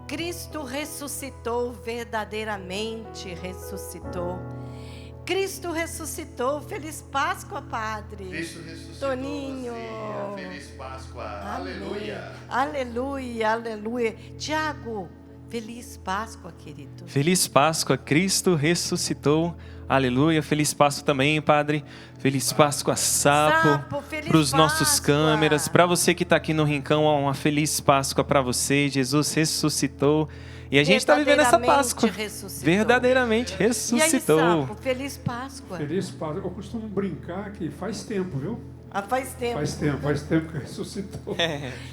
Cristo ressuscitou, verdadeiramente ressuscitou. Cristo ressuscitou. Feliz Páscoa, Padre. Cristo ressuscitou. Toninho. Você. Feliz Páscoa. Amém. Aleluia. Aleluia, aleluia. Tiago, feliz Páscoa, querido. Feliz Páscoa, Cristo ressuscitou. Aleluia. Feliz Páscoa também, Padre. Feliz Páscoa, Sapo. Para os nossos câmeras. Para você que está aqui no Rincão, uma feliz Páscoa para você. Jesus ressuscitou. E a gente está vivendo essa Páscoa. Verdadeiramente ressuscitou. E aí, Sapo, feliz Páscoa. Feliz Páscoa. Eu costumo brincar que faz tempo, viu? Faz tempo. Faz tempo que ressuscitou.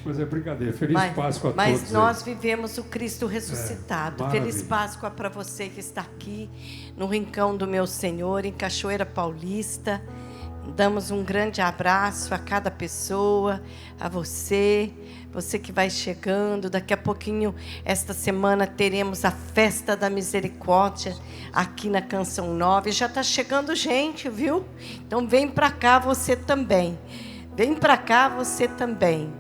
Mas é brincadeira. Feliz Páscoa a todos. Mas nós vivemos o Cristo ressuscitado. Feliz maravilha. Páscoa para você que está aqui no Rincão do Meu Senhor, em Cachoeira Paulista. Damos um grande abraço a cada pessoa, a você que vai chegando. Daqui a pouquinho, esta semana, teremos a Festa da Misericórdia aqui na Canção Nova. E já está chegando gente, viu? Então vem para cá você também. Vem para cá você também.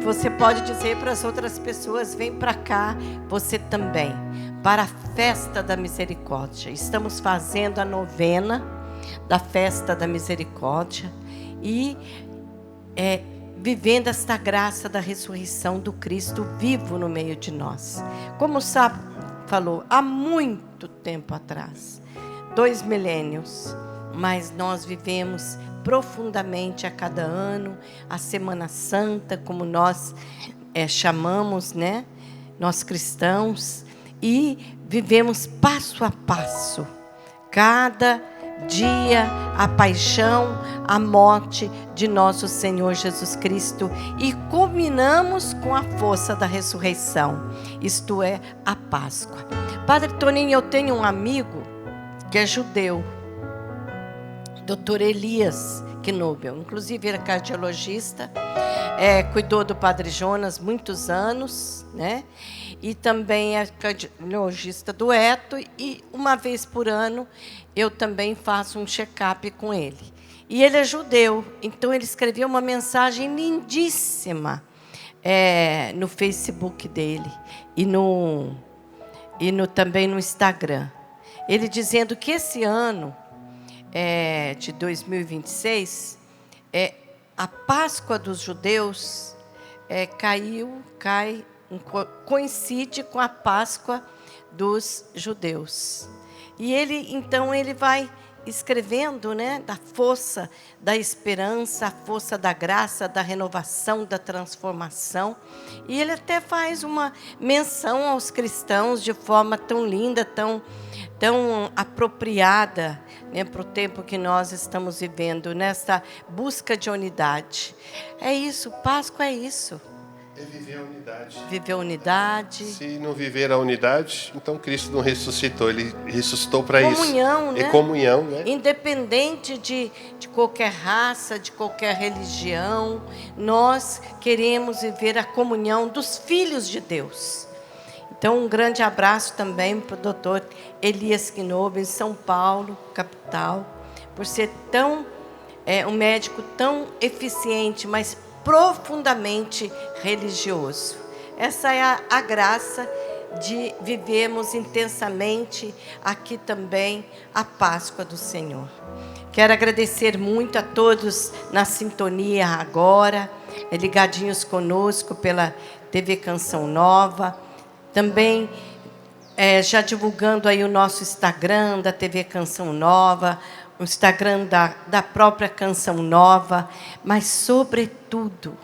Você pode dizer para as outras pessoas, vem para cá você também. Para a Festa da Misericórdia. Estamos fazendo a novena da Festa da Misericórdia e vivendo esta graça da ressurreição do Cristo vivo no meio de nós. Como o Sapo falou, há muito tempo atrás, 2 milênios, mas nós vivemos profundamente a cada ano a Semana Santa, como nós chamamos, né? Nós cristãos, e vivemos passo a passo, cada dia, a paixão, a morte de nosso Senhor Jesus Cristo, e culminamos com a força da ressurreição, isto é, a Páscoa. Padre Toninho, eu tenho um amigo que é judeu, Dr. Elias Knobel, inclusive era cardiologista, cuidou do Padre Jonas muitos anos, né? E também é cardiologista do Eto, e uma vez por ano eu também faço um check-up com ele. E ele é judeu, então ele escreveu uma mensagem lindíssima no Facebook dele e também no Instagram. Ele dizendo que esse ano de 2026, a Páscoa dos judeus coincide com a Páscoa dos judeus. E então ele vai escrevendo, né, da força da esperança, a força da graça, da renovação, da transformação. E ele até faz uma menção aos cristãos de forma tão linda, tão apropriada, né, para o tempo que nós estamos vivendo, nessa busca de unidade. É isso, Páscoa é isso. É viver a unidade. Viver a unidade. Se não viver a unidade, então Cristo não ressuscitou. Ele ressuscitou para isso. Comunhão, né? É comunhão, né? Independente de qualquer raça, de qualquer religião, nós queremos viver a comunhão dos filhos de Deus. Então, um grande abraço também para o Dr. Elias Knobel, em São Paulo, capital, por ser um médico tão eficiente, mas profundamente religioso. Essa é a graça de vivermos intensamente aqui também a Páscoa do Senhor. Quero agradecer muito a todos na sintonia agora, ligadinhos conosco pela TV Canção Nova, também já divulgando aí o nosso Instagram da TV Canção Nova, o Instagram da própria Canção Nova, mas, sobretudo,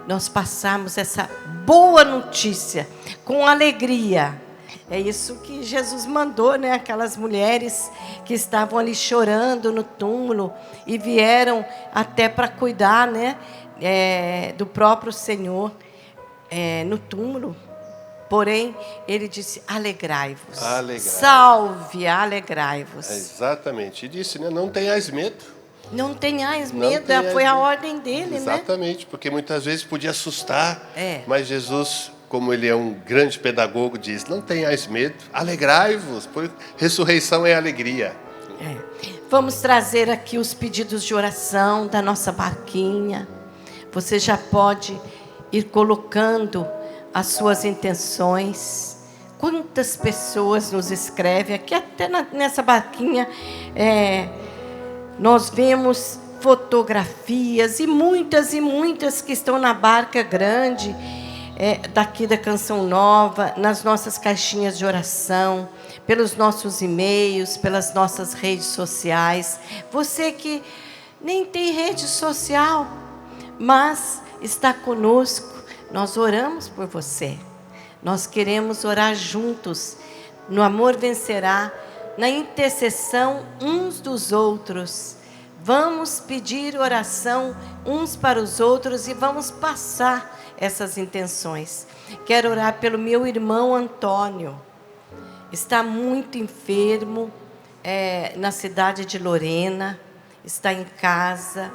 nós passamos essa boa notícia com alegria. É isso que Jesus mandou, né? Aquelas mulheres que estavam ali chorando no túmulo e vieram até para cuidar, né, do próprio Senhor no túmulo. Porém, ele disse, alegrai-vos. Salve, alegrai-vos. Exatamente. E disse, né, não tenhais medo. Não tenhais medo, foi a ordem dele, exatamente, né? Porque muitas vezes podia assustar, mas Jesus, como ele é um grande pedagogo, diz, não tenhais medo, alegrai-vos, porque ressurreição é alegria. Vamos trazer aqui os pedidos de oração da nossa barquinha. Você já pode ir colocando as suas intenções. Quantas pessoas nos escrevem, aqui até nessa barquinha, nós vemos fotografias e muitas que estão na barca grande, daqui da Canção Nova, nas nossas caixinhas de oração, pelos nossos e-mails, pelas nossas redes sociais. Você que nem tem rede social, mas está conosco, nós oramos por você. Nós queremos orar juntos, no amor vencerá, na intercessão uns dos outros. Vamos pedir oração uns para os outros e vamos passar essas intenções. Quero orar pelo meu irmão Antônio. Está muito enfermo, na cidade de Lorena, está em casa,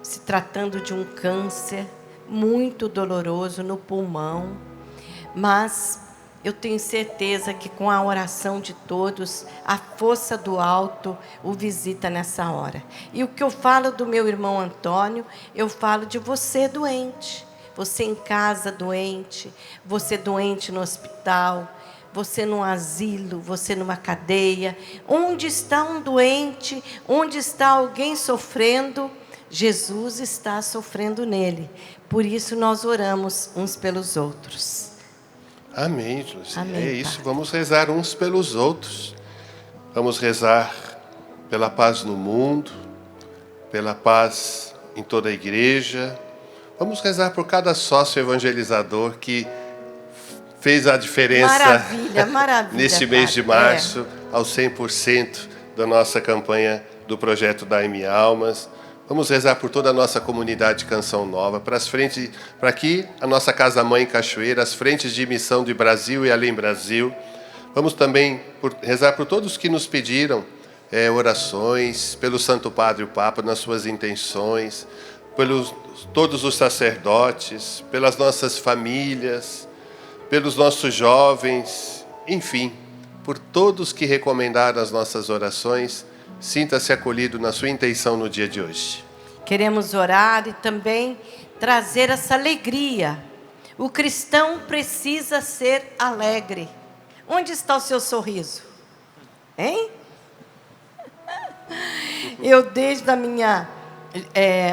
se tratando de um câncer muito doloroso no pulmão. Mas eu tenho certeza que com a oração de todos, a força do alto o visita nessa hora. E o que eu falo do meu irmão Antônio, eu falo de você doente. Você em casa doente, você doente no hospital, você num asilo, você numa cadeia. Onde está um doente, onde está alguém sofrendo, Jesus está sofrendo nele. Por isso nós oramos uns pelos outros. Amém, José. Amém, é isso, Pai. vamos rezar uns pelos outros. Vamos rezar pela paz no mundo, pela paz em toda a igreja. Vamos rezar por cada sócio evangelizador que fez a diferença maravilha, neste mês de março, aos 100% da nossa campanha do projeto Dai-me Almas. Vamos rezar por toda a nossa comunidade Canção Nova, para aqui, a nossa Casa-Mãe Cachoeira, as frentes de missão de Brasil e além Brasil. Vamos também rezar por todos que nos pediram orações, pelo Santo Padre o Papa, nas suas intenções, pelos todos os sacerdotes, pelas nossas famílias, pelos nossos jovens, enfim, por todos que recomendaram as nossas orações. Sinta-se acolhido na sua intenção no dia de hoje. Queremos orar e também trazer essa alegria. O cristão precisa ser alegre. Onde está o seu sorriso? Hein? Eu, desde a minha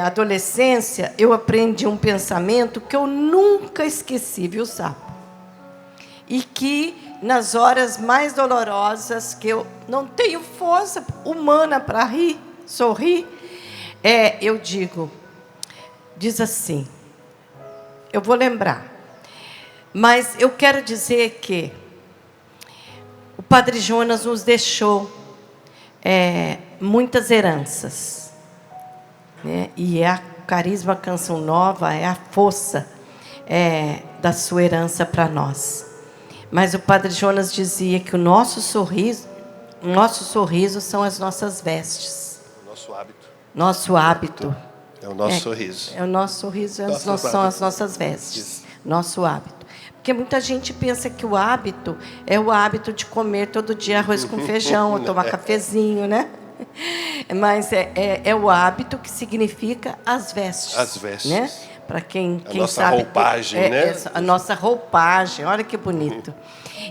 adolescência, eu aprendi um pensamento que eu nunca esqueci, viu, Sapo? E que nas horas mais dolorosas, que eu não tenho força humana para rir, sorrir, eu diz assim, eu vou lembrar, mas eu quero dizer que o Padre Jonas nos deixou muitas heranças, né? E a Carisma Canção Nova é a força da sua herança para nós. Mas o Padre Jonas dizia que o nosso sorriso são as nossas vestes. Nosso hábito. Nosso hábito. É o nosso sorriso. É o nosso sorriso, são as nossas vestes. Isso. Nosso hábito. Porque muita gente pensa que o hábito é o hábito de comer todo dia arroz com feijão, ou tomar cafezinho, né? Mas é o hábito que significa as vestes. As vestes. Né? Para quem nossa sabe, roupagem, né? A nossa roupagem, olha que bonito.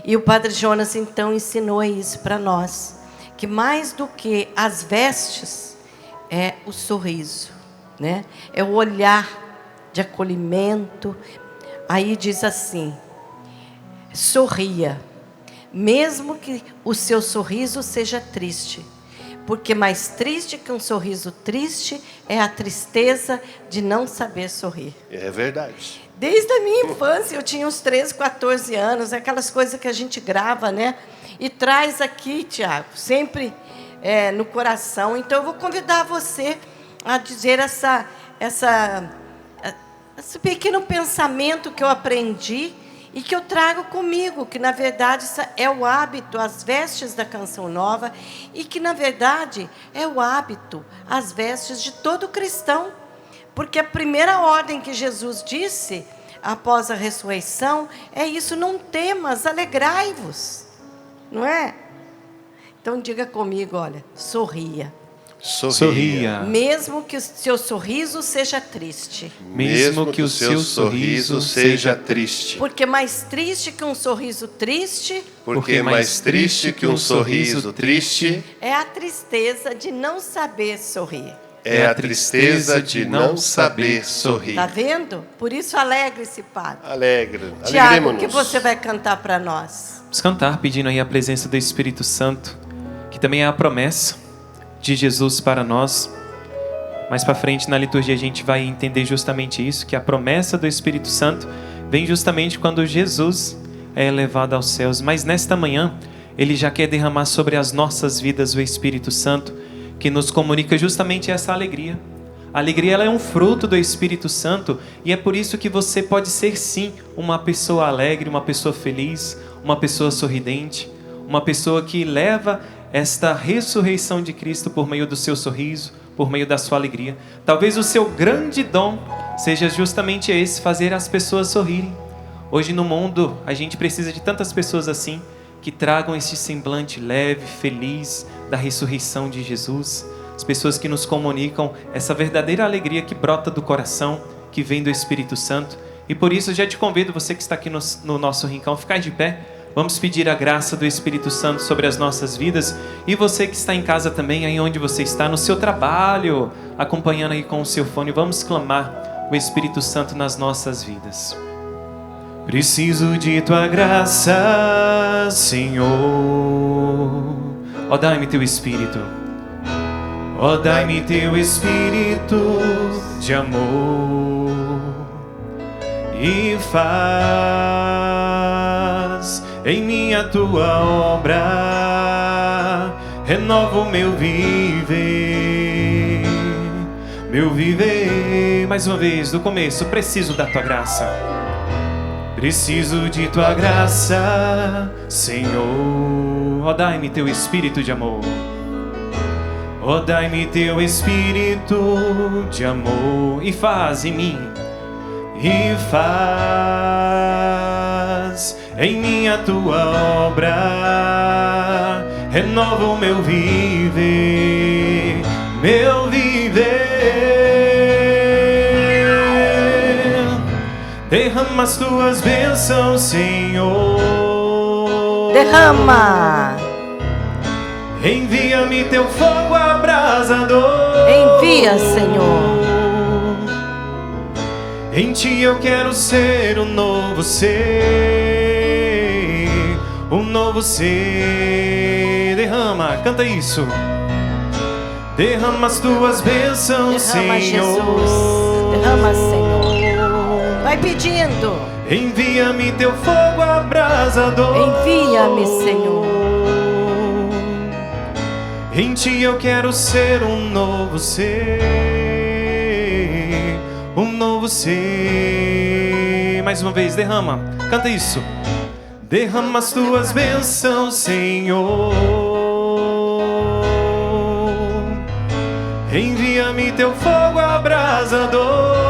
E o Padre Jonas, então, ensinou isso para nós, que mais do que as vestes, é o sorriso, né? É o olhar de acolhimento. Aí diz assim, sorria, mesmo que o seu sorriso seja triste, porque mais triste que um sorriso triste é a tristeza de não saber sorrir. É verdade. Desde a minha infância, eu tinha uns 13, 14 anos, aquelas coisas que a gente grava, né? E traz aqui, Tiago, sempre no coração. Então, eu vou convidar você a dizer esse pequeno pensamento que eu aprendi e que eu trago comigo, que, na verdade, é o hábito, as vestes da Canção Nova, e que, na verdade, é o hábito, as vestes de todo cristão. Porque a primeira ordem que Jesus disse, após a ressurreição, é isso, não temas, alegrai-vos. Não é? Então, diga comigo, olha, sorria. sorria. Mesmo que o seu sorriso seja triste. Mesmo que o seu sorriso seja triste. Porque mais triste que um sorriso triste. Porque mais triste que um sorriso triste é a tristeza de não saber sorrir. É a tristeza de não saber sorrir. Tá vendo? Por isso alegre-se, Padre. Tiago, o que você vai cantar para nós? Vamos cantar pedindo aí a presença do Espírito Santo, que também é a promessa de Jesus para nós. Mais para frente na liturgia a gente vai entender justamente isso, que a promessa do Espírito Santo vem justamente quando Jesus é elevado aos céus. Mas nesta manhã Ele já quer derramar sobre as nossas vidas o Espírito Santo, que nos comunica justamente essa alegria. A alegria, ela é um fruto do Espírito Santo, e é por isso que você pode ser sim uma pessoa alegre, uma pessoa feliz, uma pessoa sorridente, uma pessoa que leva esta ressurreição de Cristo por meio do seu sorriso, por meio da sua alegria. Talvez o seu grande dom seja justamente esse, fazer as pessoas sorrirem. Hoje no mundo a gente precisa de tantas pessoas assim, que tragam esse semblante leve, feliz da ressurreição de Jesus. As pessoas que nos comunicam essa verdadeira alegria que brota do coração, que vem do Espírito Santo. E por isso eu já te convido, você que está aqui no nosso rincão, ficar de pé. Vamos pedir a graça do Espírito Santo sobre as nossas vidas. E você que está em casa também, aí onde você está, no seu trabalho, acompanhando aí com o seu fone, vamos clamar o Espírito Santo nas nossas vidas. Preciso de tua graça, Senhor. Ó, dai-me teu Espírito. Ó, dai-me teu Espírito de amor. E faz em mim a tua obra. Renova o meu viver. Meu viver. Mais uma vez, do começo, preciso da tua graça. Preciso de tua graça, Senhor. Ó, dai-me teu Espírito de amor. Ó, dai-me teu Espírito de amor. E faz em mim. E faz em mim a tua obra. Renova o meu viver. Meu viver. Derrama as tuas bênçãos, Senhor. Derrama. Envia-me teu fogo abrasador. Envia, Senhor. Em ti eu quero ser um novo ser. Um novo ser. Derrama, canta isso. Derrama as tuas bênçãos, derrama, Senhor. Jesus. Derrama, Senhor. Vai pedindo. Envia-me teu fogo abrasador. Envia-me, Senhor. Em ti eu quero ser um novo ser. Um novo ser. Mais uma vez, derrama. Canta isso. Derrama as tuas bênçãos, Senhor. Envia-me teu fogo abrasador.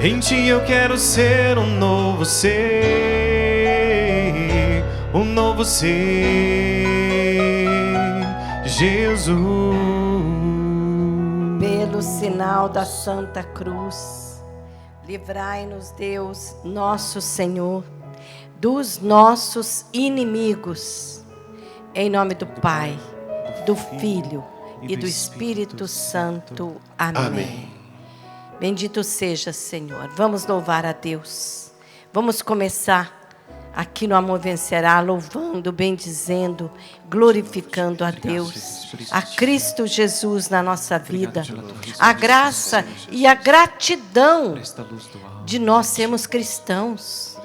Em ti eu quero ser um novo ser. Um novo ser. Jesus. Pelo sinal da Santa Cruz, livrai-nos, Deus, nosso Senhor, dos nossos inimigos. Em nome do Pai, do Filho e do Espírito Santo. Amém. Bendito seja, Senhor. Vamos louvar a Deus. Vamos começar aqui no Amor Vencerá, louvando, bendizendo, glorificando a Deus, a Cristo Jesus na nossa vida, a graça e a gratidão de nós sermos cristãos,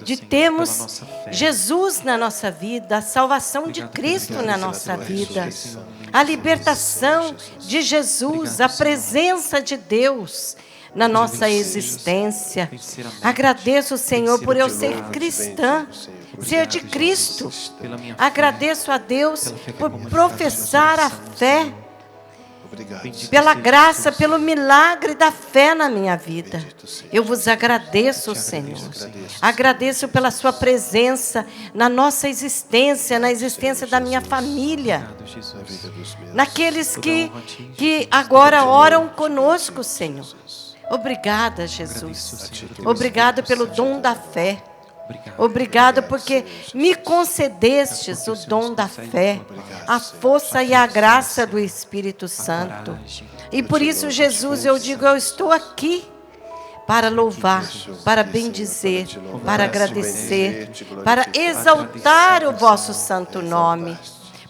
de termos Jesus na nossa vida, a salvação de Cristo na nossa vida, a libertação de Jesus, a presença de Deus na nossa existência. Agradeço, Senhor, por eu ser cristã, ser de Cristo. Agradeço a Deus por professar a fé. Obrigado. Pela graça, pelo milagre da fé na minha vida. Eu vos agradeço, Senhor. Agradeço pela sua presença na nossa existência, na existência da minha família. Naqueles que agora oram conosco, Senhor. Obrigada, Jesus. Obrigado pelo dom da fé. Obrigado porque me concedestes o dom da fé, a força e a graça do Espírito Santo. E por isso, Jesus, eu digo, eu estou aqui para louvar, para bendizer, para agradecer, para exaltar o vosso santo nome,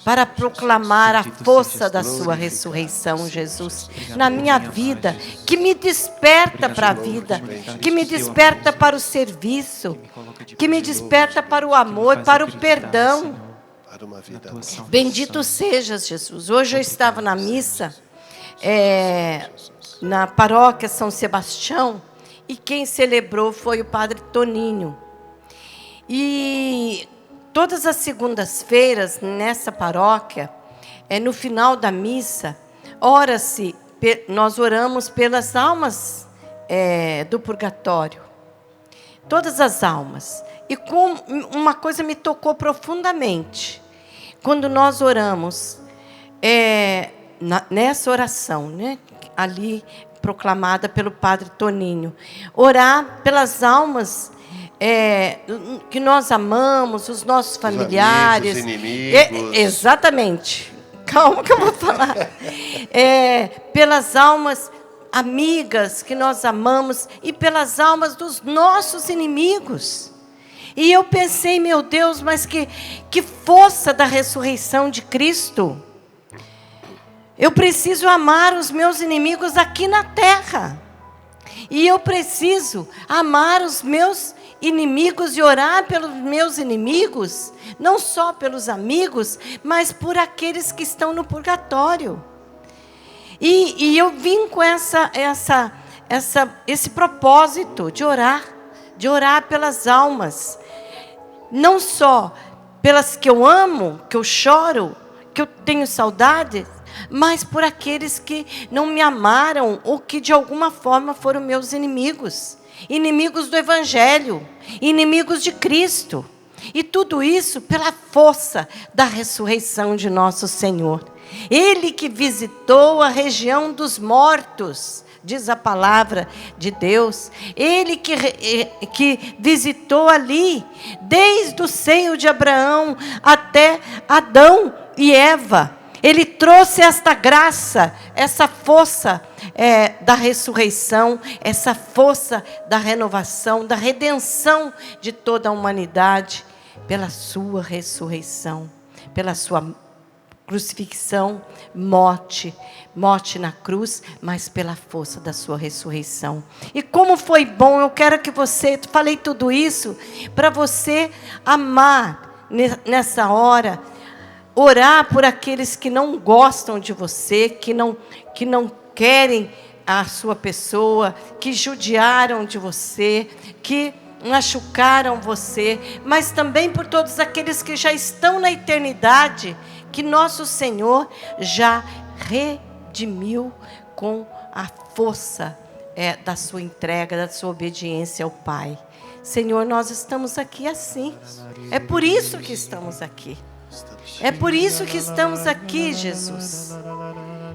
para proclamar a força da sua ressurreição, Jesus, na minha vida, que me desperta para a vida, que me desperta para o serviço, que me desperta para o amor, para o perdão. Bendito sejas, Jesus. Hoje eu estava na missa, na paróquia São Sebastião, e quem celebrou foi o Padre Toninho. E todas as segundas-feiras, nessa paróquia, no final da missa, nós oramos pelas almas do purgatório. Todas as almas. E uma coisa me tocou profundamente. Quando nós oramos, nessa oração, né, ali proclamada pelo Padre Toninho, orar pelas almas que nós amamos, os nossos familiares. Os amigos, inimigos. Exatamente. Calma que eu vou falar. Pelas almas amigas que nós amamos e pelas almas dos nossos inimigos. E eu pensei, meu Deus, mas que força da ressurreição de Cristo. Eu preciso amar os meus inimigos aqui na terra. E eu preciso amar os meus inimigos e orar pelos meus inimigos, não só pelos amigos, mas por aqueles que estão no purgatório. E eu vim com esse propósito de orar pelas almas, não só pelas que eu amo, que eu choro, que eu tenho saudade, mas por aqueles que não me amaram ou que de alguma forma foram meus inimigos, inimigos do Evangelho, inimigos de Cristo. E tudo isso pela força da ressurreição de nosso Senhor. Ele que visitou a região dos mortos, diz a palavra de Deus. Ele que visitou ali, desde o seio de Abraão até Adão e Eva. Ele trouxe esta graça, essa força da ressurreição, essa força da renovação, da redenção de toda a humanidade, pela sua ressurreição, pela sua crucifixão, morte na cruz, mas pela força da sua ressurreição. E como foi bom, eu quero que você, falei tudo isso, para você amar nessa hora, orar por aqueles que não gostam de você, que não querem a sua pessoa, que judiaram de você, que machucaram você, mas também por todos aqueles que já estão na eternidade, que nosso Senhor já redimiu com a força da sua entrega, da sua obediência ao Pai. Senhor, nós estamos aqui assim. É por isso que estamos aqui. É por isso que estamos aqui, Jesus.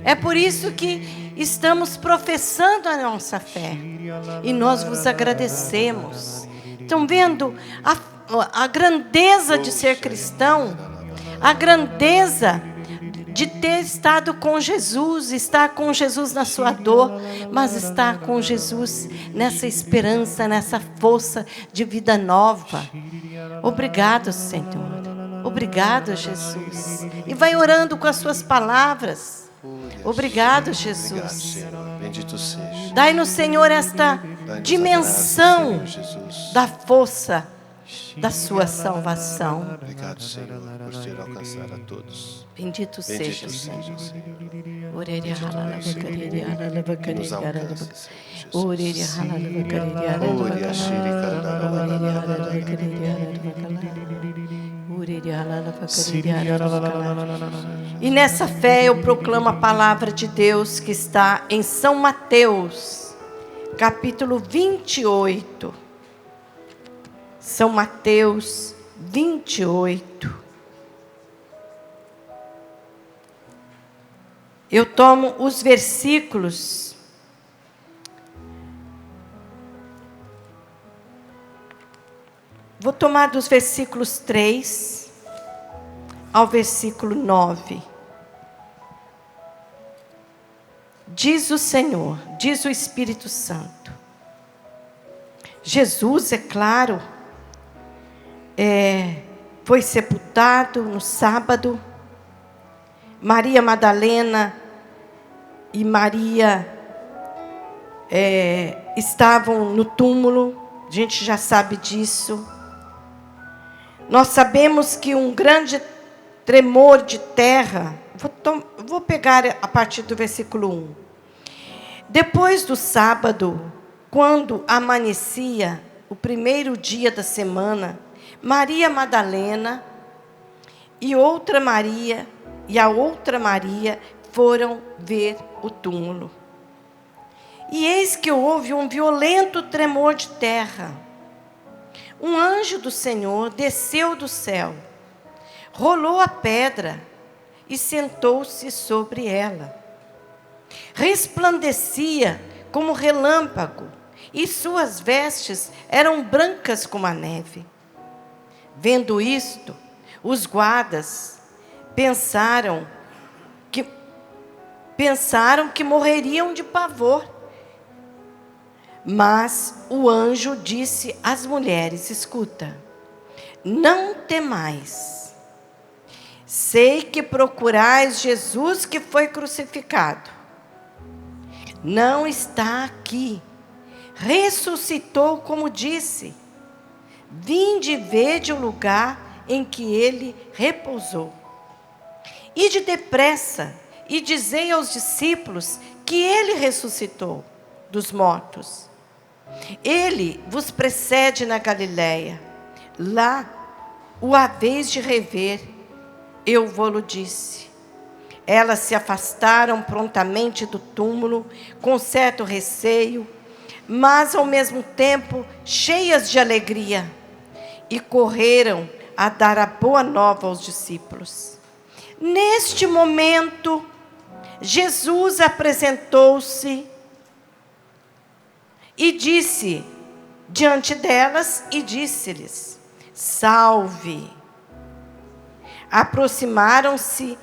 É por isso que estamos professando a nossa fé. E nós vos agradecemos. Estão vendo a grandeza de ser cristão? A grandeza de ter estado com Jesus, estar com Jesus na sua dor, mas estar com Jesus nessa esperança, nessa força de vida nova. Obrigado, Senhor. Obrigado, Jesus. E vai orando com as suas palavras. Obrigado, Jesus. Bendito seja. Dai-nos, Senhor, esta dimensão da força da sua salvação. Obrigado, Senhor, por ter alcançado a todos. Bendito seja o Senhor. Nos alcance, E nessa fé eu proclamo a palavra de Deus que está em São Mateus, capítulo 28. São Mateus 28. Eu tomo os versículos vou tomar dos versículos 3 ao versículo 9. Diz o Senhor, diz o Espírito Santo. Jesus, é claro, foi sepultado no sábado. Maria Madalena e Maria estavam no túmulo. A gente já sabe disso. Nós sabemos que um grande tremor de terra. Vou pegar a partir do versículo 1. Depois do sábado, quando amanhecia, o primeiro dia da semana, Maria Madalena e a outra Maria foram ver o túmulo. E eis que houve um violento tremor de terra. Um anjo do Senhor desceu do céu, rolou a pedra e sentou-se sobre ela. Resplandecia como relâmpago, e suas vestes eram brancas como a neve. Vendo isto, os guardas pensaram que morreriam de pavor. Mas o anjo disse às mulheres: escuta, não temais. Sei que procurais Jesus que foi crucificado. Não está aqui. Ressuscitou, como disse. Vinde e vede o lugar em que ele repousou. Ide depressa e dizei aos discípulos que ele ressuscitou dos mortos. Ele vos precede na Galiléia. Lá o haveis de rever, eu vô-lo disse. Elas se afastaram prontamente do túmulo, com certo receio, mas ao mesmo tempo cheias de alegria, e correram a dar a boa nova aos discípulos. Neste momento, Jesus apresentou-se e disse diante delas e disse-lhes: salve. Aproximaram-se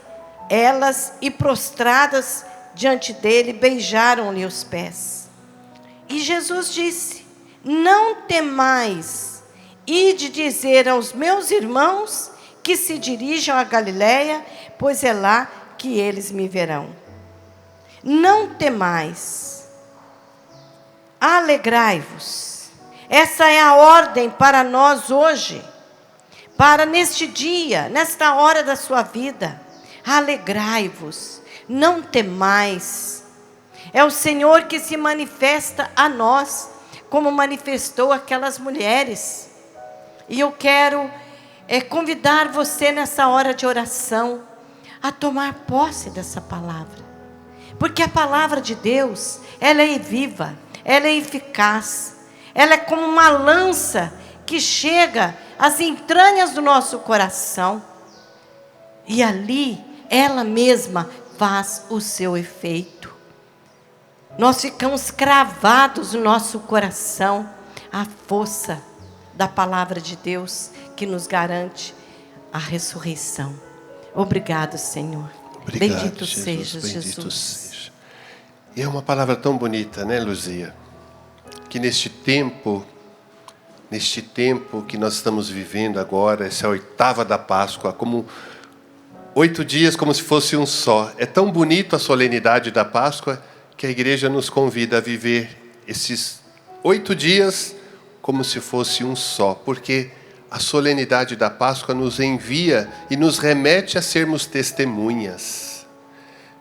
elas e, prostradas diante dele, beijaram-lhe os pés. E Jesus disse: não temais, ide dizer aos meus irmãos que se dirijam a Galiléia, pois é lá que eles me verão. Não temais, alegrai-vos. Essa é a ordem para nós hoje, para neste dia, nesta hora da sua vida. Alegrai-vos, não temais. É o Senhor que se manifesta a nós, como manifestou aquelas mulheres. E eu quero convidar você nessa hora de oração a tomar posse dessa palavra. Porque a palavra de Deus, ela é viva, ela é eficaz. Ela é como uma lança que chega às entranhas do nosso coração. E ali, ela mesma faz o seu efeito. Nós ficamos cravados no nosso coração a força da palavra de Deus que nos garante a ressurreição. Obrigado, Senhor. Obrigado, bendito seja Jesus. Seja. E é uma palavra tão bonita, né, Luzia? Que neste tempo que nós estamos vivendo agora, essa oitava da Páscoa, como 8 dias como se fosse um só. É tão bonito a solenidade da Páscoa que a igreja nos convida a viver esses 8 dias como se fosse um só, porque a solenidade da Páscoa nos envia e nos remete a sermos testemunhas.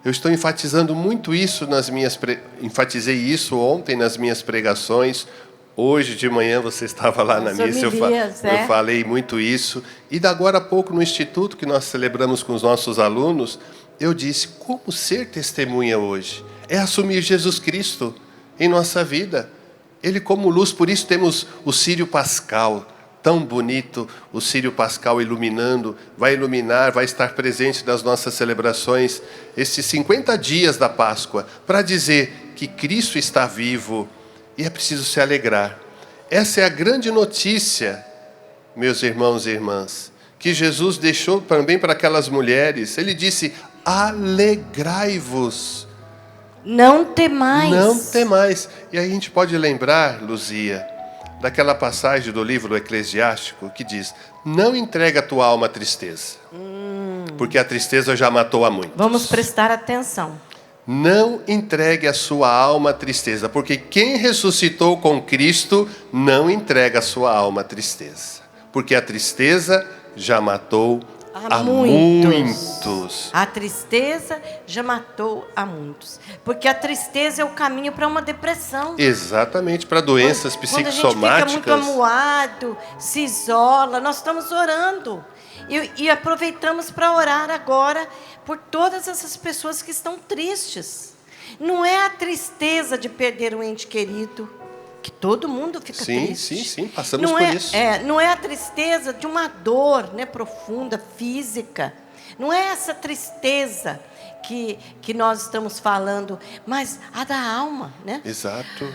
Eu estou enfatizando muito isso enfatizei isso ontem nas minhas pregações. Hoje de manhã você estava lá na missa, eu falei muito isso. E agora há pouco no Instituto, que nós celebramos com os nossos alunos, eu disse, como ser testemunha hoje? É assumir Jesus Cristo em nossa vida. Ele como luz, por isso temos o Círio Pascal, tão bonito, o Círio Pascal iluminando, vai iluminar, vai estar presente nas nossas celebrações, esses 50 dias da Páscoa, para dizer que Cristo está vivo e é preciso se alegrar. Essa é a grande notícia, meus irmãos e irmãs, que Jesus deixou também para aquelas mulheres. Ele disse, alegrai-vos. Não temais. Não temais. E aí a gente pode lembrar, Luzia, daquela passagem do livro Eclesiástico que diz, não entrega a tua alma à tristeza, porque a tristeza já matou a muitos. Vamos prestar atenção. Não entregue a sua alma à tristeza, porque quem ressuscitou com Cristo não entrega a sua alma à tristeza, porque a tristeza já matou a muitos. A tristeza já matou a muitos. Porque a tristeza é o caminho para uma depressão. Exatamente, para doenças psicossomáticas. Quando a gente fica muito amuado, se isola, nós estamos orando. E aproveitamos para orar agora por todas essas pessoas que estão tristes. Não é a tristeza de perder um ente querido, que todo mundo fica triste. Sim, passamos por isso. Não é a tristeza de uma dor, né, profunda, física. Não é essa tristeza que nós estamos falando, mas a da alma, né? Exato.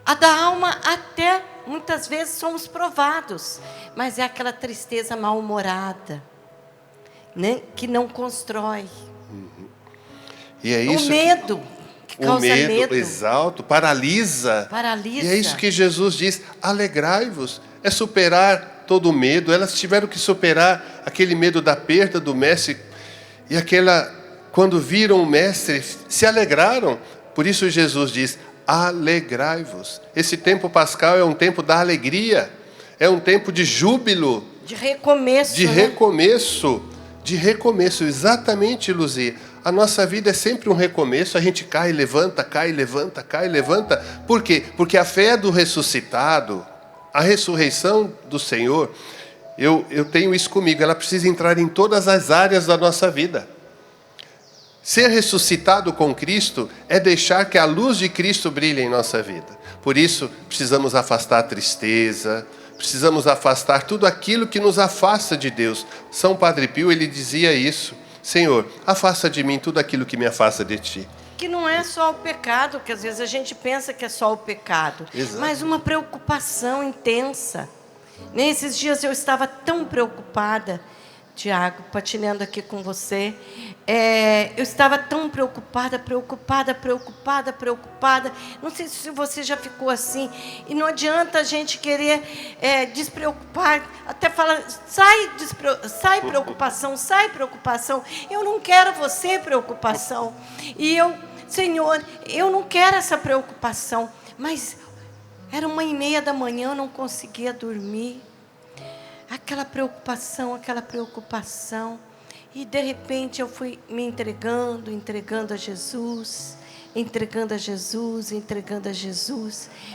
A da alma até, muitas vezes, somos provados, mas é aquela tristeza mal-humorada, né, que não constrói. E é isso. O medo. O medo, exalto, paralisa. E é isso que Jesus diz, alegrai-vos. É superar todo o medo. Elas tiveram que superar aquele medo da perda do mestre. E quando viram o mestre, se alegraram. Por isso Jesus diz, alegrai-vos. Esse tempo pascal é um tempo da alegria. É um tempo de júbilo. De recomeço. De recomeço, exatamente, Luzia. A nossa vida é sempre um recomeço, a gente cai, levanta, cai, levanta, cai, levanta. Por quê? Porque a fé do ressuscitado, a ressurreição do Senhor, eu tenho isso comigo, ela precisa entrar em todas as áreas da nossa vida. Ser ressuscitado com Cristo é deixar que a luz de Cristo brilhe em nossa vida. Por isso, precisamos afastar a tristeza, precisamos afastar tudo aquilo que nos afasta de Deus. São Padre Pio, ele dizia isso. Senhor, afasta de mim tudo aquilo que me afasta de Ti. Que não é só o pecado, que às vezes a gente pensa que é só o pecado. Exato. Mas uma preocupação intensa. Nesses dias eu estava tão preocupada, Tiago, patinando aqui com você. Eu estava tão preocupada. Não sei se você já ficou assim. E não adianta a gente querer despreocupar. Até falar, sai preocupação. Eu não quero você preocupação. E Senhor, eu não quero essa preocupação. Mas era 1h30 da manhã, eu não conseguia dormir. Aquela preocupação. E, de repente, eu fui me entregando a Jesus.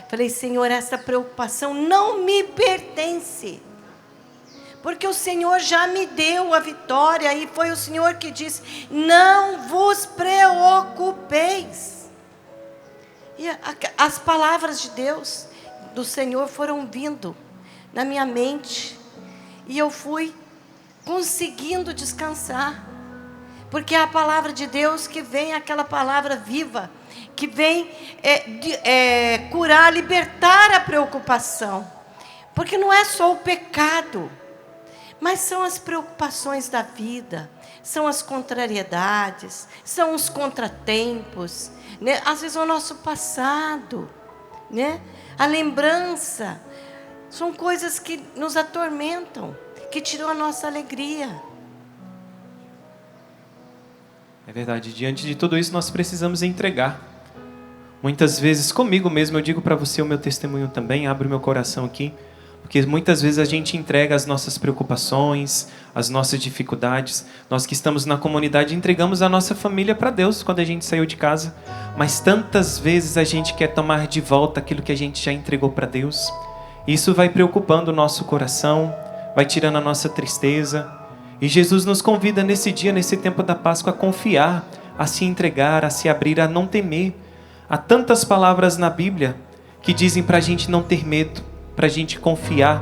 Falei, Senhor, essa preocupação não me pertence. Porque o Senhor já me deu a vitória. E foi o Senhor que disse, não vos preocupeis. E as palavras de Deus, do Senhor, foram vindo na minha mente. E eu fui conseguindo descansar. Porque é a palavra de Deus que vem, aquela palavra viva, que vem curar, libertar a preocupação. Porque não é só o pecado, mas são as preocupações da vida, são as contrariedades, são os contratempos, né? Às vezes o nosso passado, né? A lembrança. São coisas que nos atormentam, que tiram a nossa alegria. É verdade, diante de tudo isso nós precisamos entregar. Muitas vezes, comigo mesmo, eu digo para você o meu testemunho também, abro meu coração aqui, porque muitas vezes a gente entrega as nossas preocupações, as nossas dificuldades. Nós que estamos na comunidade entregamos a nossa família para Deus quando a gente saiu de casa, mas tantas vezes a gente quer tomar de volta aquilo que a gente já entregou para Deus. Isso vai preocupando o nosso coração, vai tirando a nossa tristeza. E Jesus nos convida nesse dia, nesse tempo da Páscoa, a confiar, a se entregar, a se abrir, a não temer. Há tantas palavras na Bíblia que dizem para a gente não ter medo, para a gente confiar.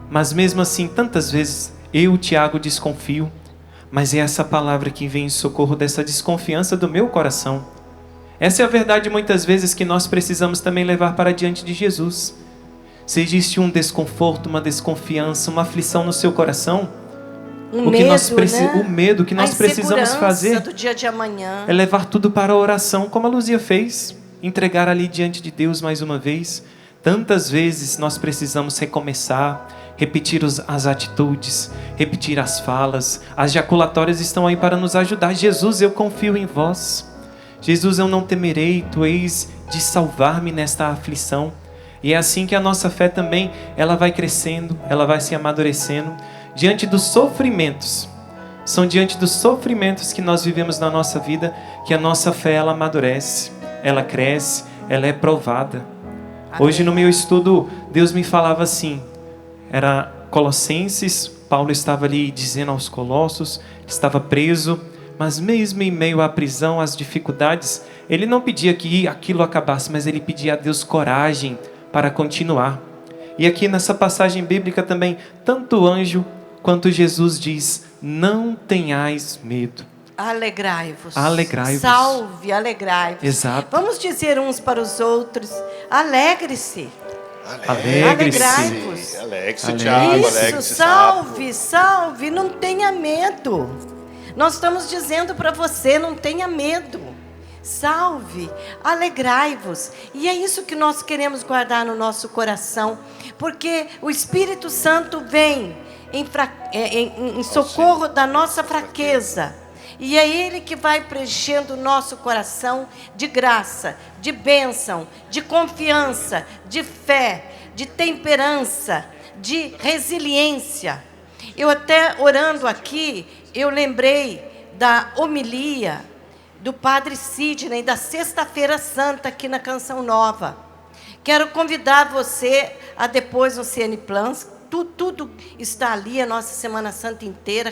Mas mesmo assim, tantas vezes, eu, Tiago, desconfio. Mas é essa palavra que vem em socorro dessa desconfiança do meu coração. Essa é a verdade muitas vezes que nós precisamos também levar para diante de Jesus. Se existe um desconforto, uma desconfiança, uma aflição no seu coração, o medo que nós precisamos fazer do dia de amanhã é levar tudo para a oração, como a Luzia fez, entregar ali diante de Deus mais uma vez. Tantas vezes nós precisamos recomeçar, repetir as atitudes, repetir as falas. As jaculatórias estão aí para nos ajudar. Jesus, eu confio em vós. Jesus, eu não temerei, tu eis de salvar-me nesta aflição. E é assim que a nossa fé também, ela vai crescendo, ela vai se amadurecendo. Diante dos sofrimentos, são diante dos sofrimentos que nós vivemos na nossa vida que a nossa fé, ela amadurece, ela cresce, ela é provada. Amém. Hoje no meu estudo, Deus me falava assim, era Colossenses, Paulo estava ali dizendo aos Colossos, estava preso, mas mesmo em meio à prisão, às dificuldades, ele não pedia que aquilo acabasse, mas ele pedia a Deus coragem para continuar. E aqui nessa passagem bíblica também, tanto o anjo quanto Jesus diz, não tenhais medo. Alegrai-vos. Alegrai-vos. Salve, alegrai-vos. Exato. Vamos dizer uns para os outros, alegre-se. Alegrai-vos. Alegre-se, Tiago. Isso, salve, salve, não tenha medo. Nós estamos dizendo para você, não tenha medo. Salve, alegrai-vos. E é isso que nós queremos guardar no nosso coração, porque o Espírito Santo vem em socorro da nossa fraqueza. E é Ele que vai preenchendo o nosso coração de graça, de bênção, de confiança, de fé, de temperança, de resiliência. Eu até orando aqui, eu lembrei da homilia do Padre Sidney, da Sexta-feira Santa, aqui na Canção Nova. Quero convidar você a depois no CN Plans, tudo está ali, a nossa Semana Santa inteira,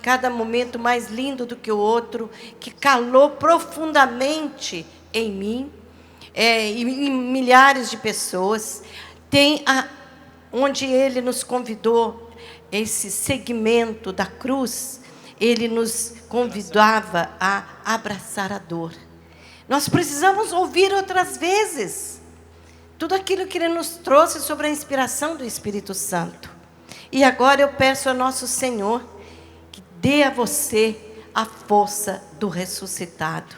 cada momento mais lindo do que o outro, que calou profundamente em mim, e em milhares de pessoas. Tem onde ele nos convidou, esse segmento da cruz, ele nos convidava a abraçar a dor. Nós precisamos ouvir outras vezes tudo aquilo que Ele nos trouxe sobre a inspiração do Espírito Santo. E agora eu peço ao nosso Senhor que dê a você a força do ressuscitado.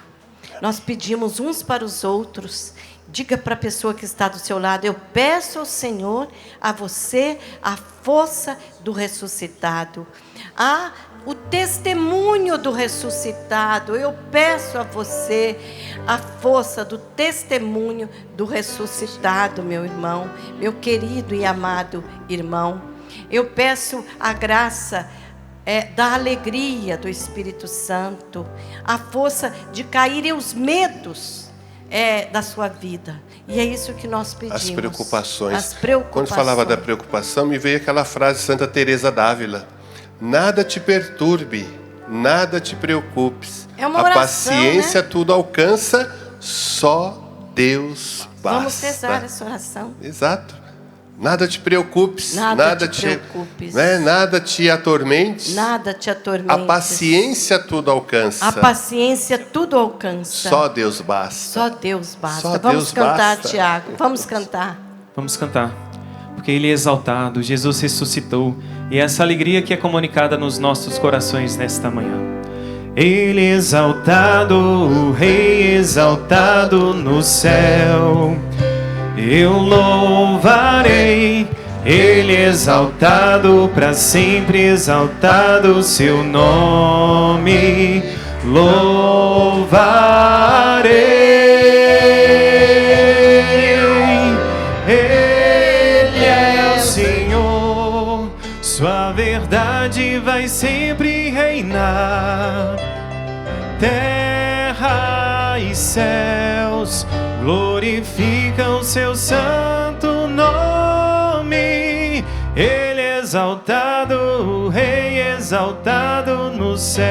Nós pedimos uns para os outros. Diga para a pessoa que está do seu lado, eu peço ao Senhor, a você, a força do ressuscitado. O testemunho do ressuscitado. Eu peço a você a força do testemunho do ressuscitado, meu irmão, meu querido e amado irmão. Eu peço a graça da alegria do Espírito Santo, a força de caírem os medos da sua vida. E é isso que nós pedimos. As preocupações. Quando falava da preocupação, me veio aquela frase de Santa Teresa d'Ávila: nada te perturbe, nada te preocupes. É uma oração, a paciência, né? Tudo alcança, só Deus basta. Vamos cessar essa oração. Exato. Nada te preocupes, nada te atormentes. Nada te atormentes. A paciência tudo alcança. A paciência tudo alcança. Só Deus basta. Só Deus basta. Só Vamos Deus cantar, basta. Tiago. Vamos cantar. Vamos cantar. Porque Ele é exaltado, Jesus ressuscitou. E essa alegria que é comunicada nos nossos corações nesta manhã. Ele é exaltado, o Rei exaltado no céu. Eu louvarei, Ele é exaltado, para sempre exaltado o seu nome. Louvarei, Ele é o Senhor, sua verdade vai sempre reinar. Terra e céus glorificam seu santo nome. Ele é exaltado, o Rei exaltado exaltado no céu.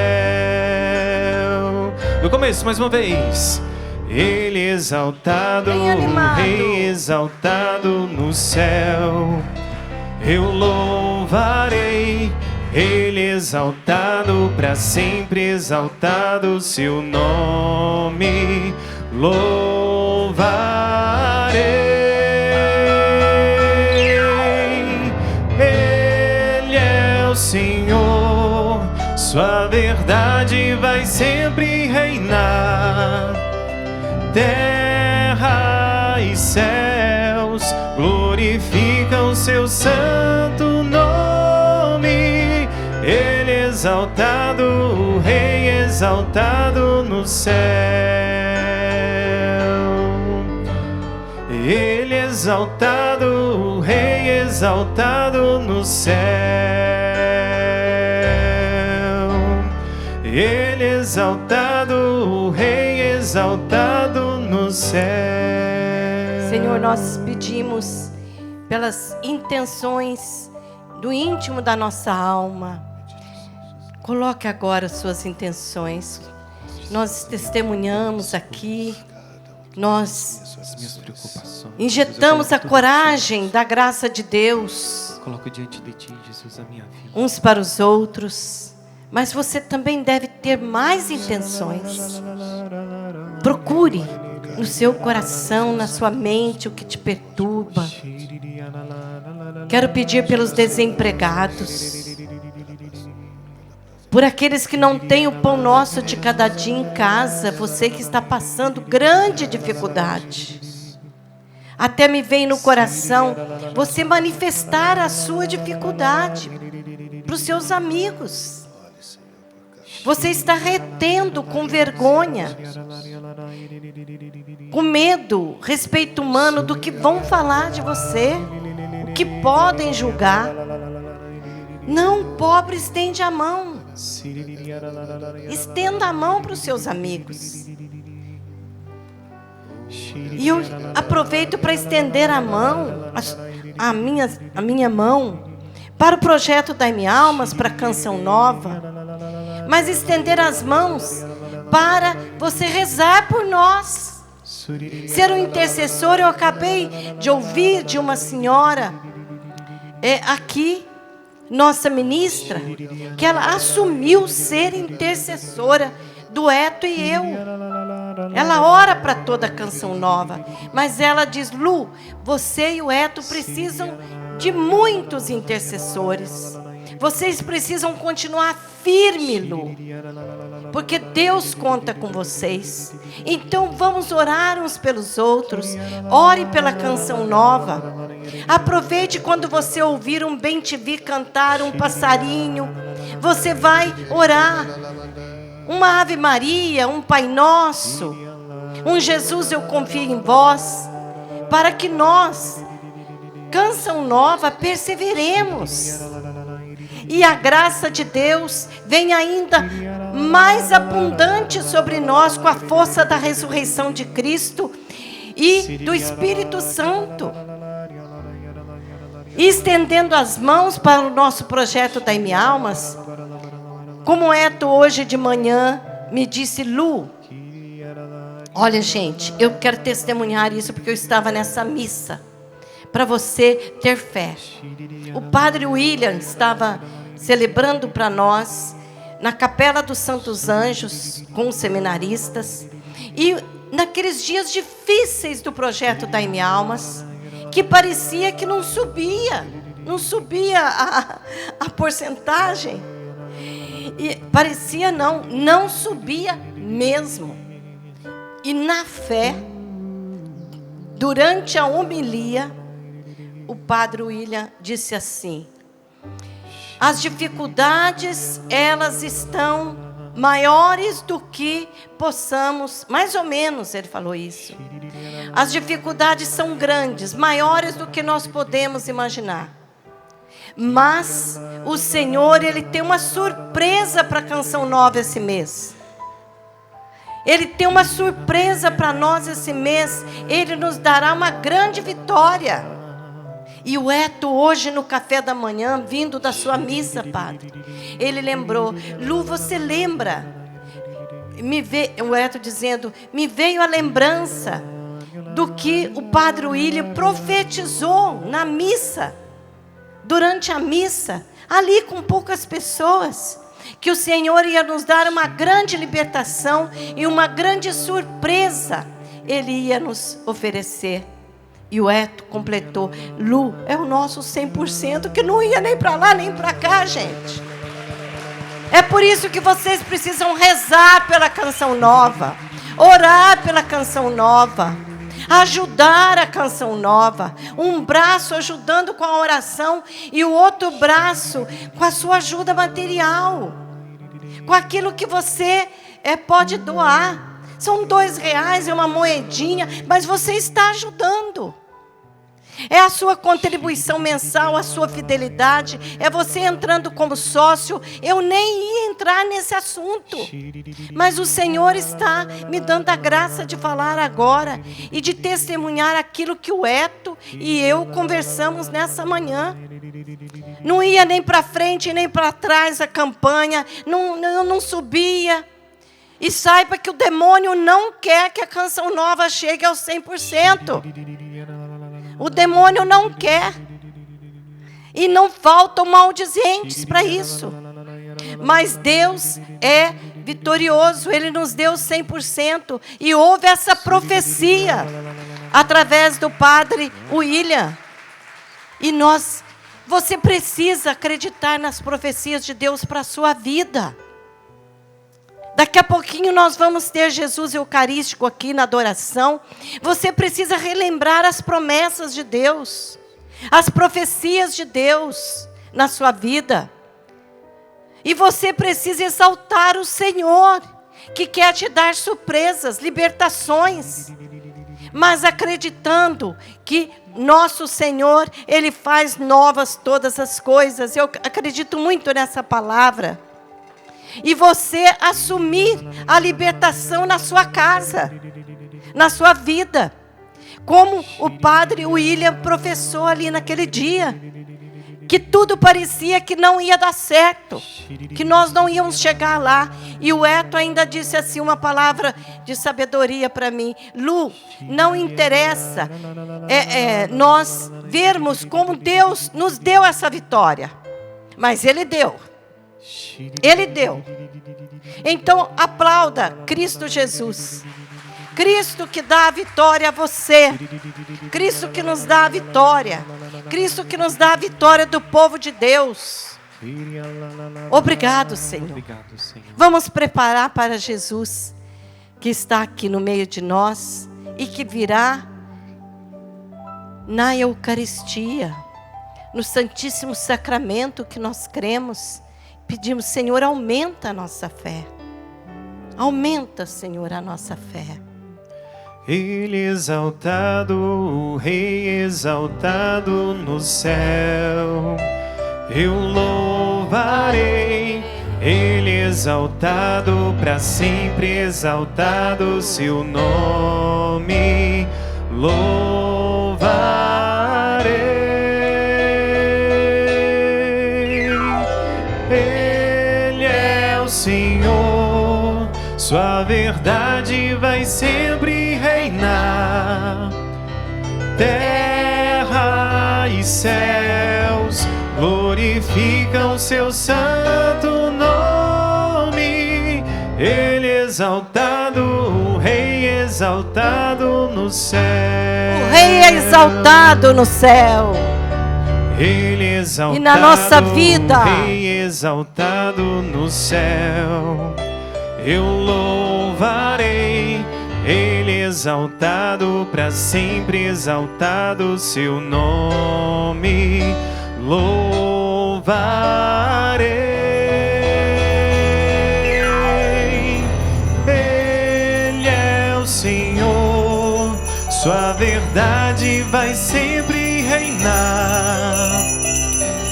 No começo, mais uma vez. Ele exaltado, Rei exaltado no céu. Eu louvarei, Ele exaltado, para sempre exaltado seu nome. Louvarei. Ele é o Senhor, sua verdade vai sempre reinar. Terra e céus glorificam seu santo nome. Ele exaltado, o Rei exaltado no céu. Ele exaltado, o Rei exaltado no céu. Ele exaltado, o Rei exaltado no céu. Senhor, nós pedimos pelas intenções do íntimo da nossa alma. Coloque agora suas intenções. Nós testemunhamos aqui. Nós injetamos a coragem da graça de Deus. Coloco diante de ti, Jesus, a minha vida. Uns para os outros. Mas você também deve ter mais intenções. Procure no seu coração, na sua mente, o que te perturba. Quero pedir pelos desempregados, por aqueles que não têm o pão nosso de cada dia em casa, você que está passando grande dificuldade. Até me vem no coração você manifestar a sua dificuldade para os seus amigos. Você está retendo com vergonha, com medo, respeito humano do que vão falar de você, o que podem julgar. Não, pobre, estende a mão. Estenda a mão para os seus amigos. E eu aproveito para estender a mão, a minha mão, para o projeto Dai-me Almas, para a Canção Nova. Mas estender as mãos para você rezar por nós. Ser um intercessor. Eu acabei de ouvir de uma senhora aqui, nossa ministra, que ela assumiu ser intercessora do Eto e eu. Ela ora para toda a Canção Nova, mas ela diz: Lu, você e o Eto precisam de muitos intercessores. Vocês precisam continuar firme, Lu, porque Deus conta com vocês. Então vamos orar uns pelos outros. Ore pela Canção Nova. Aproveite quando você ouvir um bem-te-vi cantar, um passarinho, você vai orar uma Ave Maria, um Pai Nosso, um Jesus eu confio em vós, para que nós, Canção Nova, perseveremos. E a graça de Deus vem ainda mais abundante sobre nós com a força da ressurreição de Cristo e do Espírito Santo. E estendendo as mãos para o nosso projeto Dai-me Almas, como Eto hoje de manhã me disse: Lu, olha gente, eu quero testemunhar isso porque eu estava nessa missa, para você ter fé. O padre William estava celebrando para nós na Capela dos Santos Anjos com os seminaristas, e naqueles dias difíceis do projeto Dai-me Almas, que parecia que não subia a porcentagem, e parecia não subia mesmo. E na fé, durante a homilia, o padre William disse assim: as dificuldades, elas estão maiores do que possamos, mais ou menos ele falou isso. As dificuldades são grandes, maiores do que nós podemos imaginar. Mas o Senhor, Ele tem uma surpresa para a Canção Nova esse mês. Ele tem uma surpresa para nós esse mês. Ele nos dará uma grande vitória. E o Eto hoje no café da manhã, vindo da sua missa, padre, ele lembrou: Lu, você lembra? O Eto dizendo: me veio a lembrança do que o padre William profetizou na missa, durante a missa, ali com poucas pessoas, que o Senhor ia nos dar uma grande libertação e uma grande surpresa Ele ia nos oferecer. E o Eto completou: Lu, é o nosso 100%, que não ia nem para lá nem para cá, gente. É por isso que vocês precisam rezar pela Canção Nova, orar pela Canção Nova, ajudar a Canção Nova. Um braço ajudando com a oração e o outro braço com a sua ajuda material, com aquilo que você pode doar. São R$2, é uma moedinha, mas você está ajudando. É a sua contribuição mensal, a sua fidelidade, é você entrando como sócio. Eu nem ia entrar nesse assunto, mas o Senhor está me dando a graça de falar agora e de testemunhar aquilo que o Eto e eu conversamos nessa manhã. Não ia nem para frente nem para trás a campanha, não subia. E saiba que o demônio não quer que a Canção Nova chegue aos 100%. O demônio não quer. E não faltam maldizentes para isso. Mas Deus é vitorioso. Ele nos deu 100%. E houve essa profecia através do padre William. E você precisa acreditar nas profecias de Deus para a sua vida. Daqui a pouquinho nós vamos ter Jesus Eucarístico aqui na adoração. Você precisa relembrar as promessas de Deus, as profecias de Deus na sua vida. E você precisa exaltar o Senhor, que quer te dar surpresas, libertações, mas acreditando que nosso Senhor, Ele faz novas todas as coisas. Eu acredito muito nessa palavra. E você assumir a libertação na sua casa, na sua vida. Como o padre William professou ali naquele dia. Que tudo parecia que não ia dar certo. Que nós não íamos chegar lá. E o Eto ainda disse assim uma palavra de sabedoria para mim. Lu, não interessa nós vermos como Deus nos deu essa vitória. Mas Ele deu. Ele deu. Então aplauda Cristo Jesus. Cristo que dá a vitória a você. Cristo que nos dá a vitória. Cristo que nos dá a vitória do povo de Deus. Obrigado, Senhor. Vamos preparar para Jesus, que está aqui no meio de nós e que virá na Eucaristia, no Santíssimo Sacramento que nós cremos. Pedimos: Senhor, aumenta a nossa fé. Aumenta, Senhor, a nossa fé. Ele exaltado, o Rei exaltado no céu. Eu louvarei. Ele exaltado, para sempre exaltado, seu nome louvarei. Senhor, sua verdade vai sempre reinar. Terra e céus glorificam seu santo nome. Ele exaltado, o Rei exaltado no céu. O Rei é exaltado no céu. Ele exaltado, e na nossa vida, o Rei exaltado no céu. Eu louvarei. Ele exaltado, para sempre exaltado, seu nome louvarei. Ele é o Senhor, sua verdade vai sempre reinar.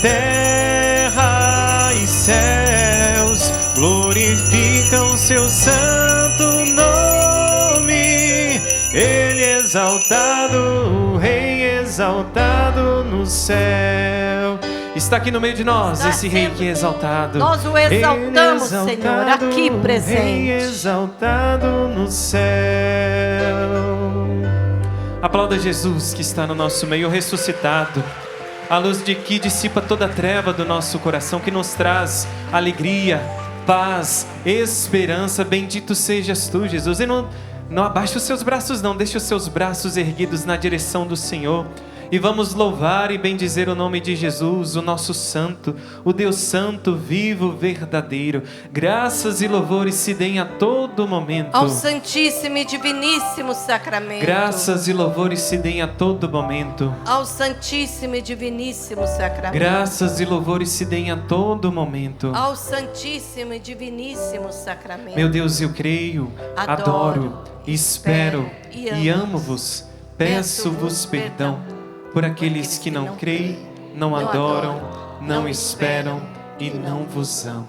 Terra e céus glorificam seu santo nome. Ele exaltado, o Rei exaltado exaltado no céu. Está aqui no meio de nós esse Rei que é exaltado. Nós o exaltamos, Senhor, aqui presente. Rei exaltado no céu. Aplauda Jesus que está no nosso meio ressuscitado. A luz de que dissipa toda a treva do nosso coração, que nos traz alegria, paz, esperança. Bendito sejas tu, Jesus. E não abaixe os seus braços não, deixe os seus braços erguidos na direção do Senhor. E vamos louvar e bendizer o nome de Jesus, o nosso santo, o Deus santo, vivo, verdadeiro. Graças e louvores se deem a todo momento ao Santíssimo e Diviníssimo Sacramento. Graças e louvores se deem a todo momento ao Santíssimo e Diviníssimo Sacramento. Graças e louvores se deem a todo momento ao Santíssimo e Diviníssimo Sacramento. Meu Deus, eu creio, adoro, espero e amo-vos. Peço-vos perdão por aqueles que não creem, não adoram, não esperam e não vos amam.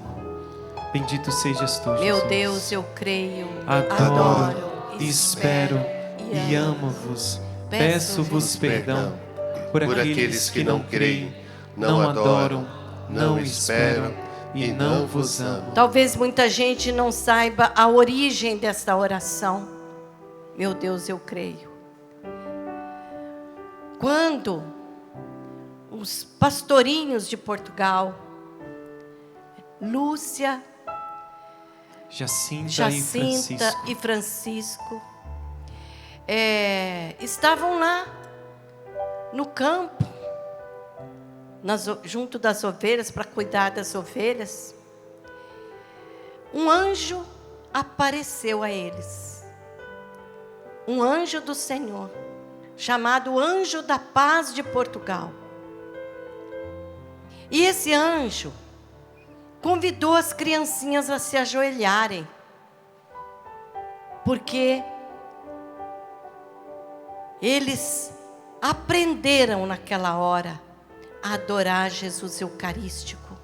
Bendito sejas tu, Jesus. Meu Deus, eu creio, adoro, espero e amo-vos. Peço-vos perdão por aqueles que não creem, não adoram, não esperam e não vos amam. Talvez muita gente não saiba a origem desta oração. Meu Deus, eu creio. Quando os pastorinhos de Portugal, Lúcia, Jacinta e Francisco, estavam lá no campo, junto das ovelhas, para cuidar das ovelhas, um anjo apareceu a eles. Um anjo do Senhor, chamado Anjo da Paz de Portugal. E esse anjo convidou as criancinhas a se ajoelharem, porque eles aprenderam naquela hora a adorar Jesus Eucarístico.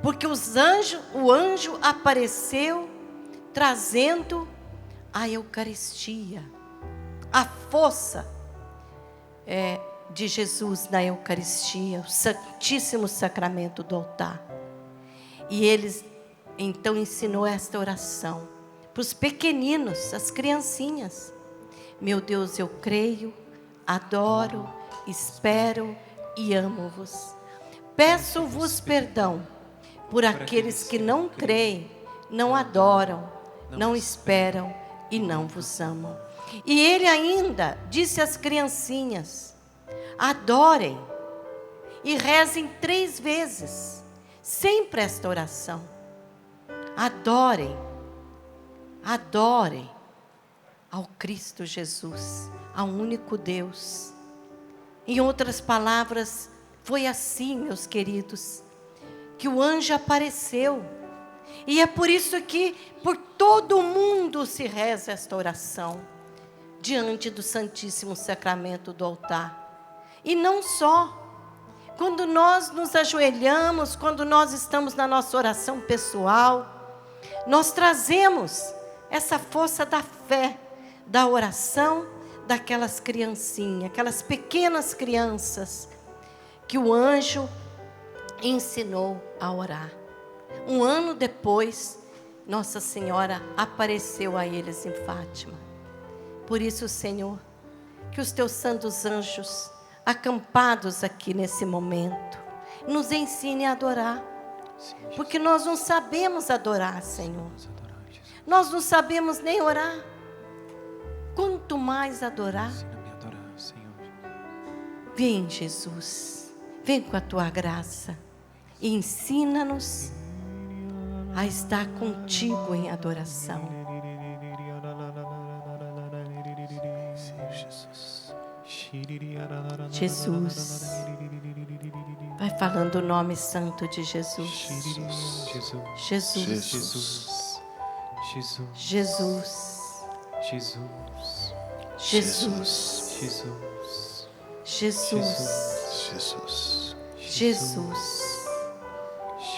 Porque o anjo apareceu trazendo a Eucaristia, a força de Jesus na Eucaristia, o Santíssimo Sacramento do altar. E eles então ensinou esta oração para os pequeninos, as criancinhas. Meu Deus, eu creio, adoro, espero e amo-vos. Peço-vos perdão por aqueles que não creem, não adoram, não esperam e não vos amam. E ele ainda disse às criancinhas: adorem e rezem 3 vezes, sempre esta oração. Adorem, adorem ao Cristo Jesus, ao único Deus. Em outras palavras, foi assim, meus queridos, que o anjo apareceu. E é por isso que por todo o mundo se reza esta oração, diante do Santíssimo Sacramento do altar. E não só, quando nós nos ajoelhamos, quando nós estamos na nossa oração pessoal, nós trazemos essa força da fé, da oração daquelas criancinhas, aquelas pequenas crianças que o anjo ensinou a orar. 1 ano depois, Nossa Senhora apareceu a eles em Fátima. Por isso, Senhor, que os teus santos anjos, acampados aqui nesse momento, nos ensinem a adorar. Porque nós não sabemos adorar, Senhor. Nós não sabemos nem orar. Quanto mais adorar. Vem, Jesus, vem com a tua graça e ensina-nos a estar contigo em adoração. Jesus, vai falando o nome santo de Jesus. Jesus, Jesus, Jesus, Jesus, Jesus, Jesus, Jesus, Jesus, Jesus,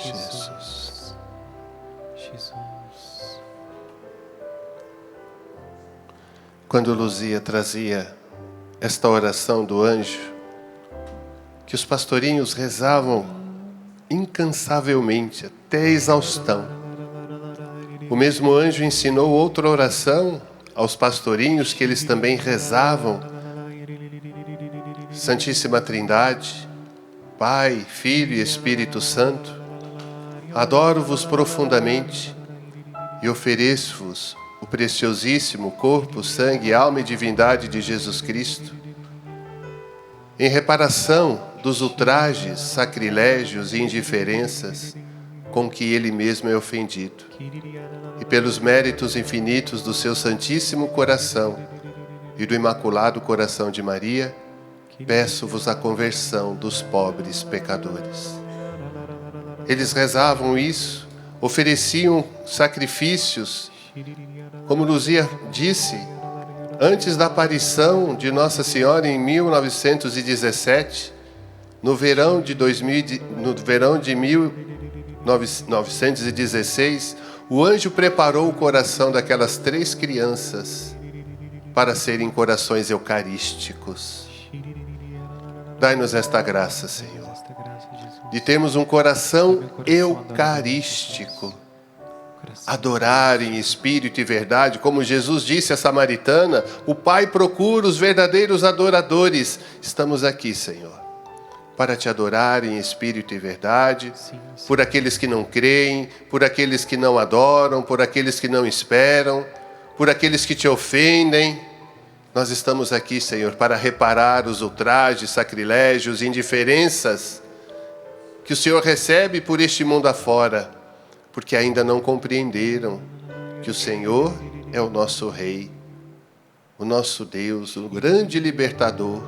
Jesus, Jesus. Quando Luzia trazia esta oração do anjo, que os pastorinhos rezavam incansavelmente, até a exaustão. O mesmo anjo ensinou outra oração aos pastorinhos que eles também rezavam. Santíssima Trindade, Pai, Filho e Espírito Santo, adoro-vos profundamente e ofereço-vos o preciosíssimo corpo, sangue, alma e divindade de Jesus Cristo, em reparação dos ultrajes, sacrilégios e indiferenças com que Ele mesmo é ofendido, e pelos méritos infinitos do seu Santíssimo Coração e do Imaculado Coração de Maria, peço-vos a conversão dos pobres pecadores. Eles rezavam isso, ofereciam sacrifícios, como Luzia disse, antes da aparição de Nossa Senhora em 1917, no verão de 1916, o anjo preparou o coração daquelas 3 crianças para serem corações eucarísticos. Dai-nos esta graça, Senhor, de termos um coração eucarístico, adorar em espírito e verdade, como Jesus disse à samaritana, o Pai procura os verdadeiros adoradores. Estamos aqui, Senhor, para te adorar em espírito e verdade, por aqueles que não creem, por aqueles que não adoram, por aqueles que não esperam, por aqueles que te ofendem. Nós estamos aqui, Senhor, para reparar os ultrajes, sacrilégios, indiferenças que o Senhor recebe por este mundo afora, porque ainda não compreenderam que o Senhor é o nosso Rei, o nosso Deus, o grande libertador.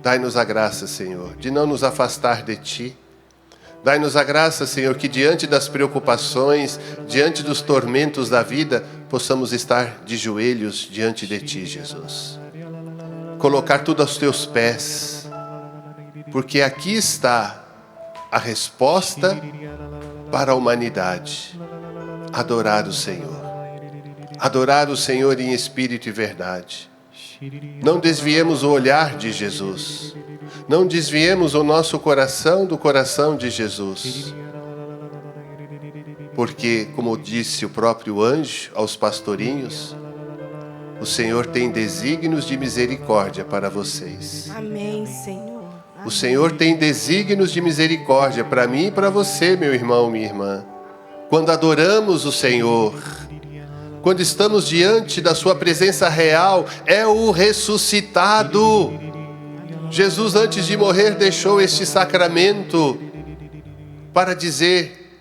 Dai-nos a graça, Senhor, de não nos afastar de Ti. Dai-nos a graça, Senhor, que diante das preocupações, diante dos tormentos da vida, possamos estar de joelhos diante de Ti, Jesus. Colocar tudo aos Teus pés, porque aqui está a resposta para a humanidade: adorar o Senhor. Adorar o Senhor em espírito e verdade. Não desviemos o olhar de Jesus. Não desviemos o nosso coração do coração de Jesus. Porque, como disse o próprio anjo aos pastorinhos, o Senhor tem desígnios de misericórdia para vocês. Amém, Senhor. O Senhor tem desígnios de misericórdia para mim e para você, meu irmão, minha irmã. Quando adoramos o Senhor, quando estamos diante da sua presença real, é o ressuscitado. Jesus, antes de morrer, deixou este sacramento para dizer: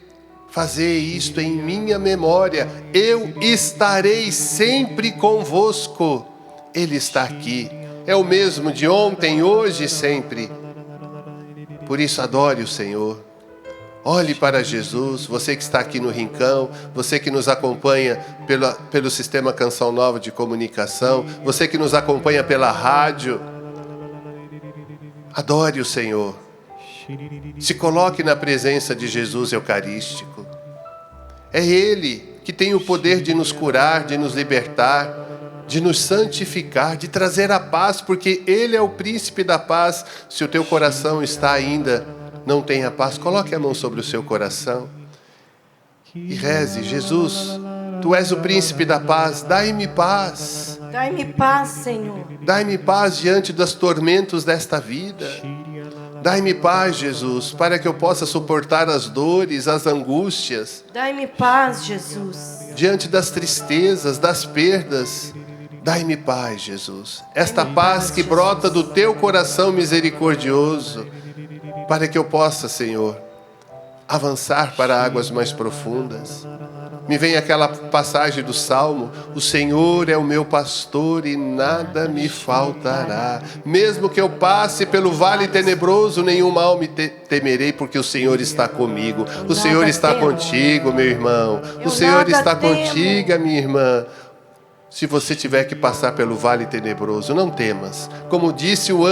fazei isto em minha memória, eu estarei sempre convosco. Ele está aqui, é o mesmo de ontem, hoje e sempre. Por isso, adore o Senhor. Olhe para Jesus, você que está aqui no Rincão, você que nos acompanha pelo Sistema Canção Nova de Comunicação, você que nos acompanha pela rádio. Adore o Senhor. Se coloque na presença de Jesus Eucarístico. É Ele que tem o poder de nos curar, de nos libertar, de nos santificar, de trazer a paz, porque Ele é o príncipe da paz. Se o teu coração está ainda, não tem a paz, coloque a mão sobre o seu coração e reze: Jesus, Tu és o príncipe da paz, dai-me paz. Dai-me paz, Senhor. Dai-me paz diante dos tormentos desta vida. Dai-me paz, Jesus, para que eu possa suportar as dores, as angústias. Dai-me paz, Jesus. Diante das tristezas, das perdas. Dai-me paz, Jesus. Esta paz que brota do Teu coração misericordioso, para que eu possa, Senhor, avançar para águas mais profundas. Me vem aquela passagem do Salmo: o Senhor é o meu pastor e nada me faltará. Mesmo que eu passe pelo vale tenebroso, nenhum mal me temerei, porque o Senhor está comigo. O Senhor está contigo, meu irmão. O Senhor está contigo, minha irmã. Se você tiver que passar pelo vale tenebroso, não temas. Como disse o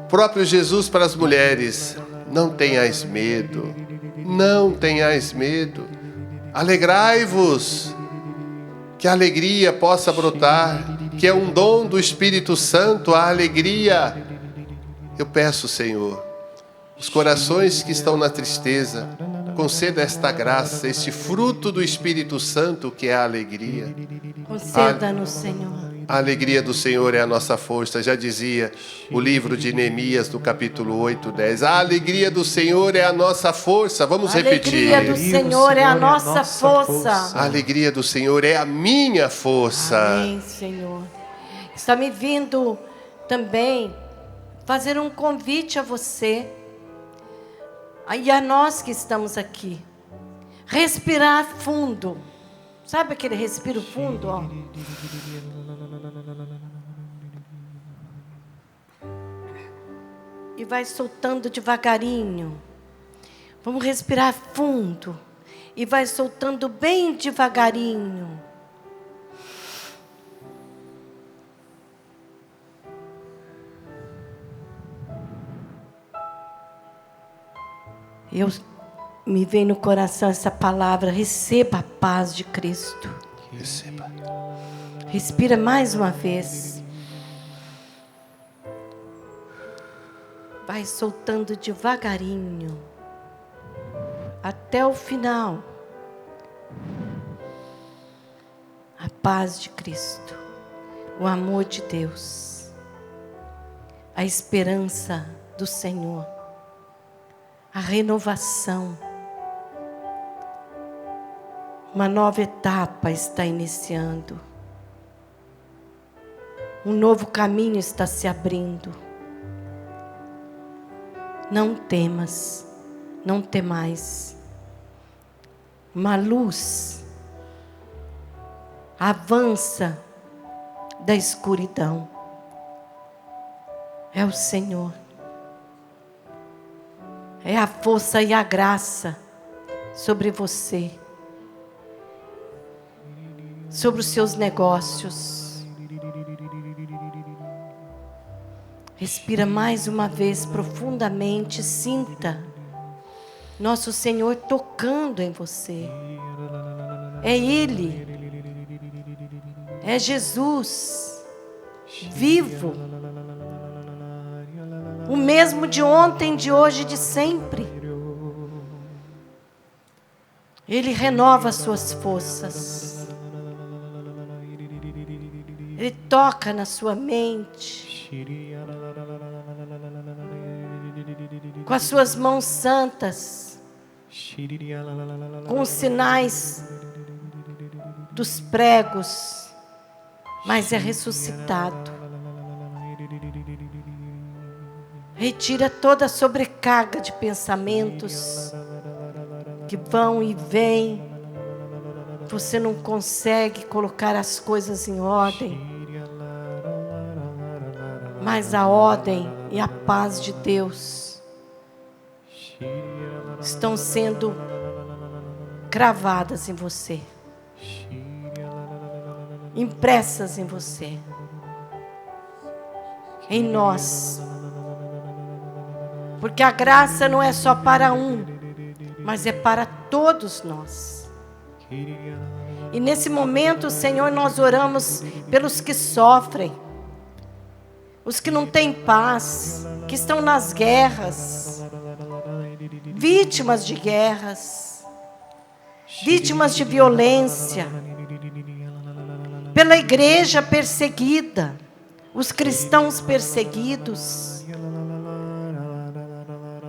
próprio Jesus para as mulheres: não tenhais medo, não tenhais medo. Alegrai-vos, Que a alegria possa brotar, que é um dom do Espírito Santo, a alegria. Eu peço, Senhor, os corações que estão na tristeza, conceda esta graça, este fruto do Espírito Santo que é a alegria. Conceda-nos, Senhor. A alegria do Senhor é a nossa força, já dizia o livro de Neemias, do capítulo 8, 10. A alegria do Senhor é a nossa força. Vamos repetir. A alegria do Senhor é a nossa força. A alegria do Senhor é a minha força. Amém, Senhor. Está me vindo também fazer um convite a você e a nós que estamos aqui. Respirar fundo. Sabe aquele respiro fundo, ó? E vai soltando devagarinho. Vamos respirar fundo. E vai soltando bem devagarinho. Me vem no coração essa palavra: receba a paz de Cristo. Receba. Respira mais uma vez. Vai soltando devagarinho. Até o final. A paz de Cristo. O amor de Deus. A esperança do Senhor. A renovação. Uma nova etapa está iniciando. Um novo caminho está se abrindo. Não temas, não temais. Uma luz avança da escuridão. É o Senhor. É a força e a graça sobre você, sobre os seus negócios. Respira mais uma vez profundamente, sinta nosso Senhor tocando em você. É Ele, é Jesus, vivo. O mesmo de ontem, de hoje e de sempre. Ele renova as suas forças. Ele toca na sua mente. Com as suas mãos santas. Com os sinais dos pregos. Mas é ressuscitado. Retira toda a sobrecarga de pensamentos que vão e vêm. Você não consegue colocar as coisas em ordem. Mas a ordem e a paz de Deus estão sendo cravadas em você. Impressas em você. Em nós. Porque a graça não é só para um, mas é para todos nós. E nesse momento, Senhor, nós oramos pelos que sofrem, os que não têm paz, que estão nas guerras, vítimas de guerras, vítimas de violência, pela igreja perseguida, os cristãos perseguidos.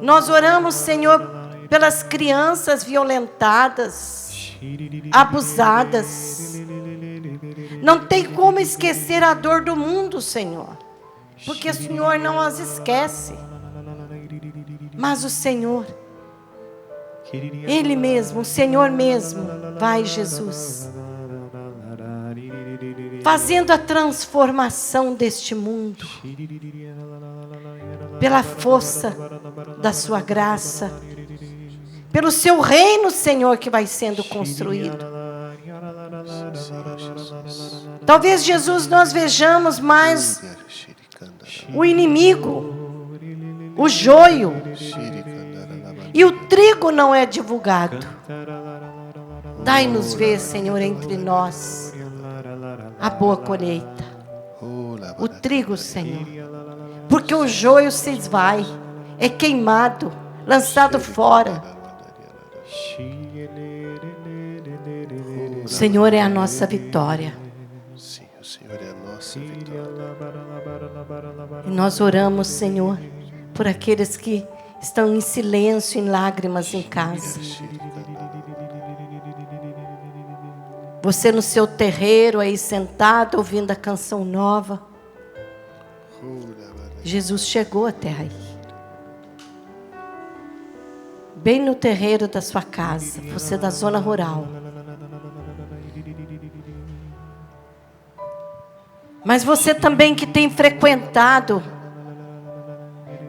Nós oramos, Senhor, pelas crianças violentadas, abusadas. Não tem como esquecer a dor do mundo, Senhor, porque o Senhor não as esquece. Mas o Senhor, Ele mesmo, o Senhor mesmo, vai, Jesus, fazendo a transformação deste mundo, pela força da sua graça, pelo seu reino, Senhor, que vai sendo construído. Talvez, Jesus, nós vejamos mais o inimigo, o joio, e o trigo não é divulgado. Dai-nos ver, Senhor, entre nós a boa colheita. O trigo, Senhor. Porque o joio se esvai, é queimado, lançado fora. O Senhor é a nossa vitória. Sim, o Senhor é a nossa vitória. E nós oramos, Senhor, por aqueles que estão em silêncio, em lágrimas em casa. Você no seu terreiro aí sentado, ouvindo a canção nova. Jesus chegou até aí. Bem no terreiro da sua casa. Você da zona rural. Mas você também que tem frequentado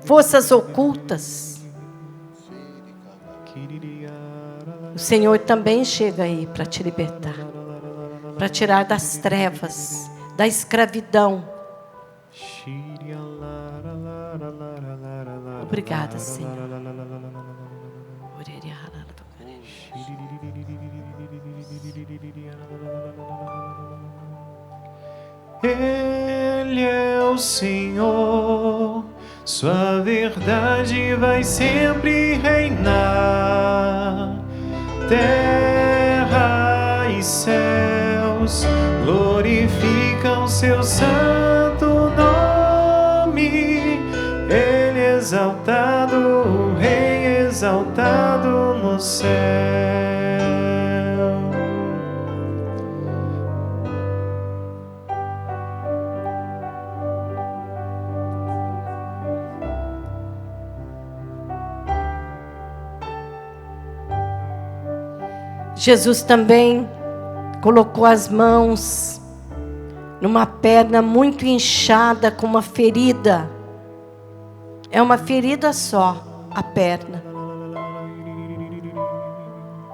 forças ocultas. O Senhor também chega aí para te libertar. Para tirar das trevas, da escravidão. Obrigada, Senhor. Ele é o Senhor, sua verdade vai sempre reinar. Terra e céus glorificam seu santo nome. Ele é exaltado, o Rei exaltado no céu. Jesus também colocou as mãos numa perna muito inchada, com uma ferida. É uma ferida só, a perna.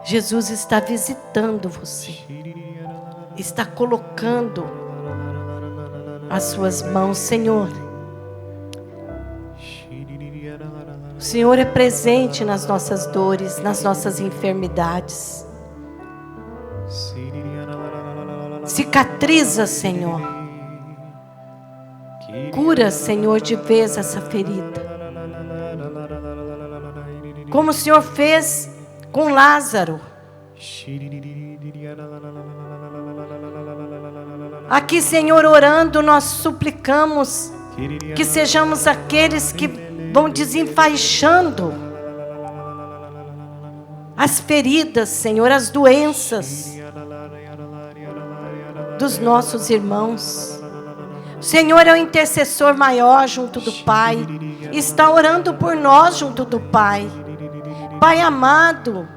Jesus está visitando você. Está colocando as suas mãos, Senhor. O Senhor é presente nas nossas dores, nas nossas enfermidades. Cicatriza, Senhor. Cura, Senhor, de vez essa ferida. Como o Senhor fez com Lázaro. Aqui, Senhor, orando, nós suplicamos que sejamos aqueles que vão desenfaixando as feridas, Senhor, as doenças dos nossos irmãos. O Senhor é o intercessor maior junto do Pai. Está orando por nós junto do Pai. Pai amado,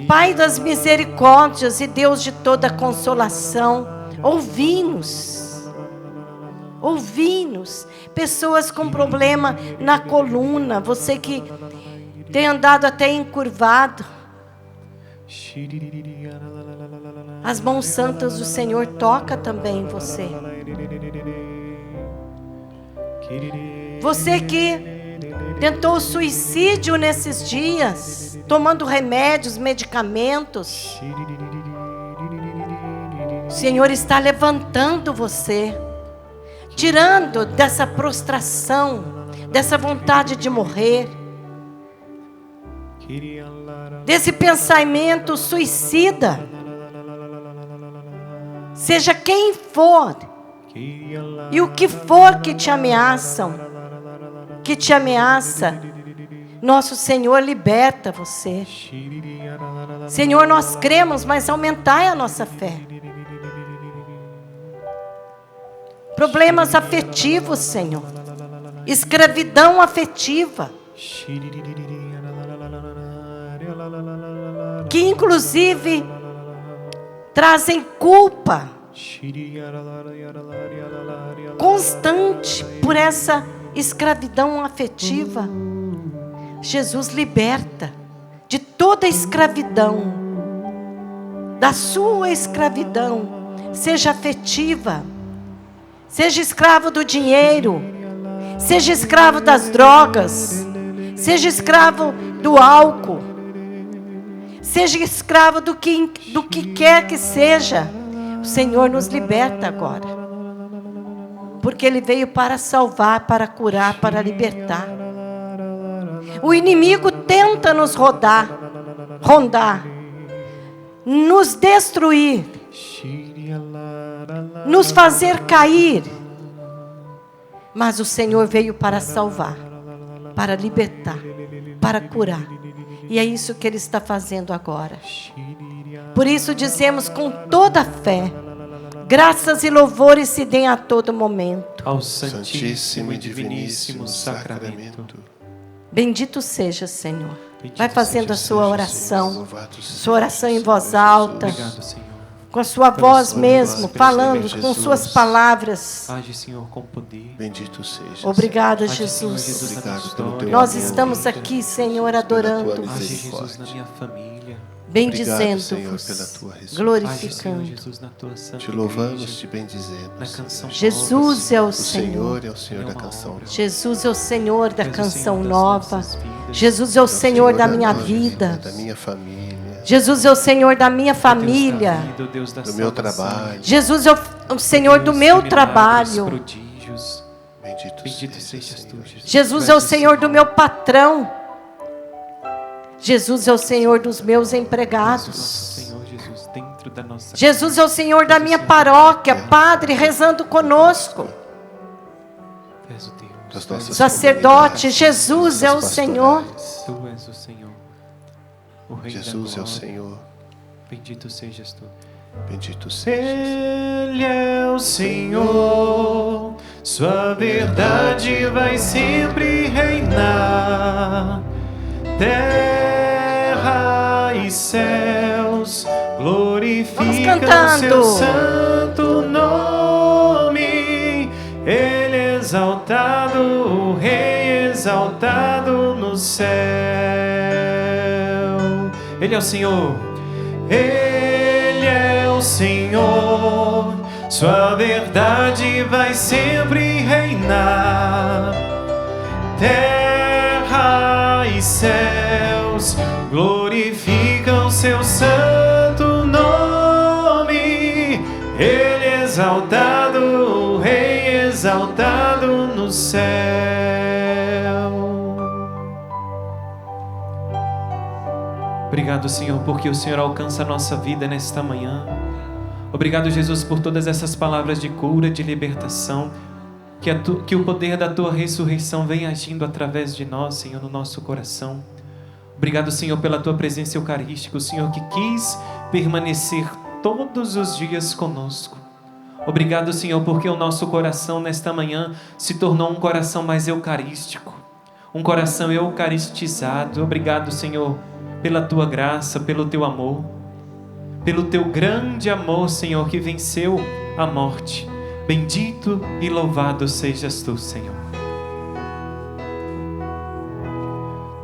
Pai das misericórdias e Deus de toda consolação, ouvi-nos. Ouvi-nos. Pessoas com problema na coluna, você que tem andado até encurvado. As mãos santas do Senhor toca também em você. Você que tentou suicídio nesses dias, tomando remédios, medicamentos. O Senhor está levantando você, tirando dessa prostração, dessa vontade de morrer, desse pensamento suicida. Seja quem for e o que for que te ameaçam, que te ameaça, nosso Senhor liberta você. Senhor, nós cremos, mas aumentai a nossa fé. Problemas afetivos, Senhor. Escravidão afetiva. Que inclusive trazem culpa constante por essa escravidão afetiva. Jesus liberta de toda escravidão, da sua escravidão, seja afetiva, seja escravo do dinheiro, seja escravo das drogas, seja escravo do álcool, seja escravo do que quer que seja. O Senhor nos liberta agora. Porque Ele veio para salvar, para curar, para libertar. O inimigo tenta nos rondar, nos destruir, nos fazer cair. Mas o Senhor veio para salvar, para libertar, para curar. E é isso que Ele está fazendo agora. Por isso dizemos com toda a fé: graças e louvores se deem a todo momento ao Santíssimo e Diviníssimo Sacramento. Bendito seja, Senhor. Vai fazendo a sua oração, sua oração em voz alta, com a sua voz mesmo, falando com suas palavras. Age, Senhor, com poder. Bendito seja. Obrigada, Jesus. Nós estamos aqui, Senhor, adorando. Age, Jesus, na minha família. Bendizendo-vos, glorificando. Te louvamos, te bendizemos. Jesus é o Senhor. O Senhor é o Senhor da canção nova. Jesus é o Senhor da canção nova. Jesus é o Senhor da minha vida. Da minha família. Jesus é o Senhor da minha família. Do meu trabalho. Jesus é o Senhor do meu trabalho. Bendito sejas tu, Jesus. Jesus é o Senhor do meu patrão. Jesus é o Senhor dos meus empregados. Jesus é o Senhor da minha paróquia, Padre rezando conosco. Sacerdote, Jesus é o Senhor. Tu és o Senhor, o Rei Jesus da é o Senhor. Bendito sejas tu. Bendito sejas. Ele é o Senhor, sua verdade vai sempre reinar. Terra e céus glorificam seu santo nome. Ele é exaltado, o Rei exaltado no céu. Ele é o Senhor. Ele é o Senhor, sua verdade vai sempre reinar. Terra e céus glorificam seu santo nome. Ele é exaltado, o Rei exaltado no céu. Obrigado, Senhor, porque o Senhor alcança a nossa vida nesta manhã. Obrigado, Jesus, por todas essas palavras de cura, de libertação. Que o poder da Tua ressurreição venha agindo através de nós, Senhor, no nosso coração. Obrigado, Senhor, pela Tua presença eucarística, o Senhor que quis permanecer todos os dias conosco. Obrigado, Senhor, porque o nosso coração nesta manhã se tornou um coração mais eucarístico, um coração eucaristizado. Obrigado, Senhor, pela Tua graça, pelo Teu amor, pelo Teu grande amor, Senhor, que venceu a morte. Bendito e louvado sejas tu, Senhor.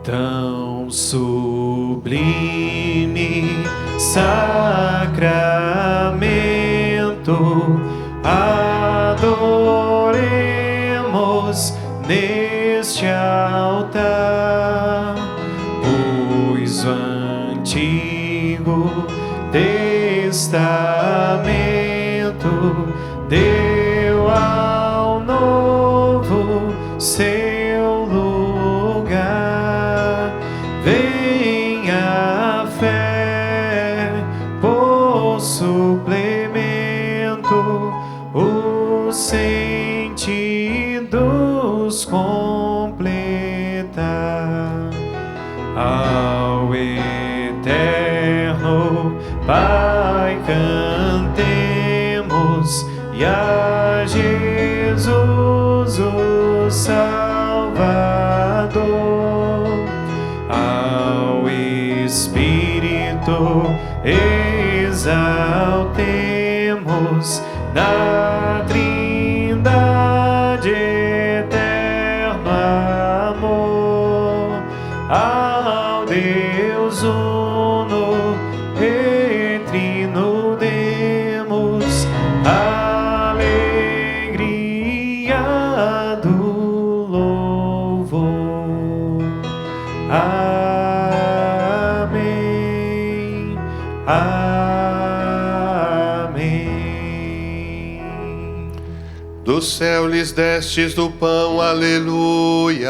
Tão sublime sacramento, adoremos neste altar, pois o Antigo Testamento deu ao Novo seu lugar. Vem a fé por suplemento, os sentidos completar. Ao eterno Pai cantemos, e a Jesus o Salvador, ao Espírito exaltemos, na Trindade eterno amor, ao Deus uno e trino demos alegria do louvor. Amém. Amém. Do céu lhes destes do pão, aleluia.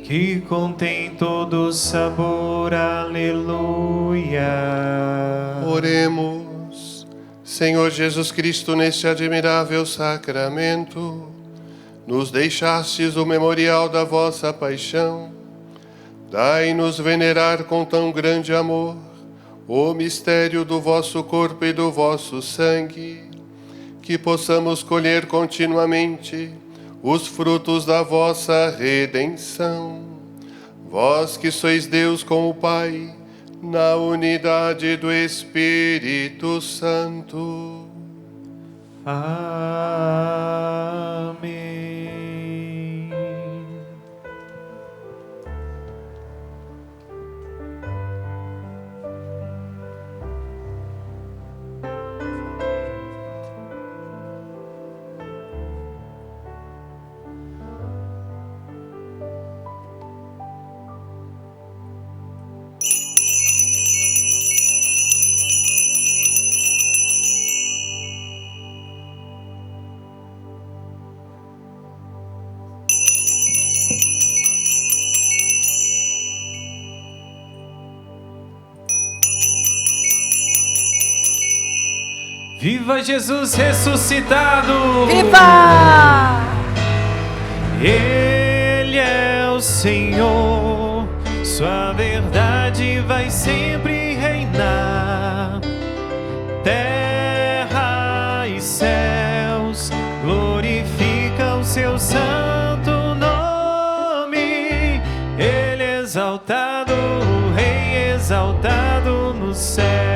Que contém todo o sabor, aleluia. Oremos. Senhor Jesus Cristo, neste admirável sacramento, nos deixastes o memorial da vossa paixão. Dai-nos venerar com tão grande amor o mistério do vosso corpo e do vosso sangue, que possamos colher continuamente os frutos da vossa redenção. Vós que sois Deus com o Pai, na unidade do Espírito Santo. Amém. Viva Jesus ressuscitado! Viva! Ele é o Senhor, sua verdade vai sempre reinar. Terra e céus glorificam seu santo nome. Ele é exaltado, o Rei exaltado no céu.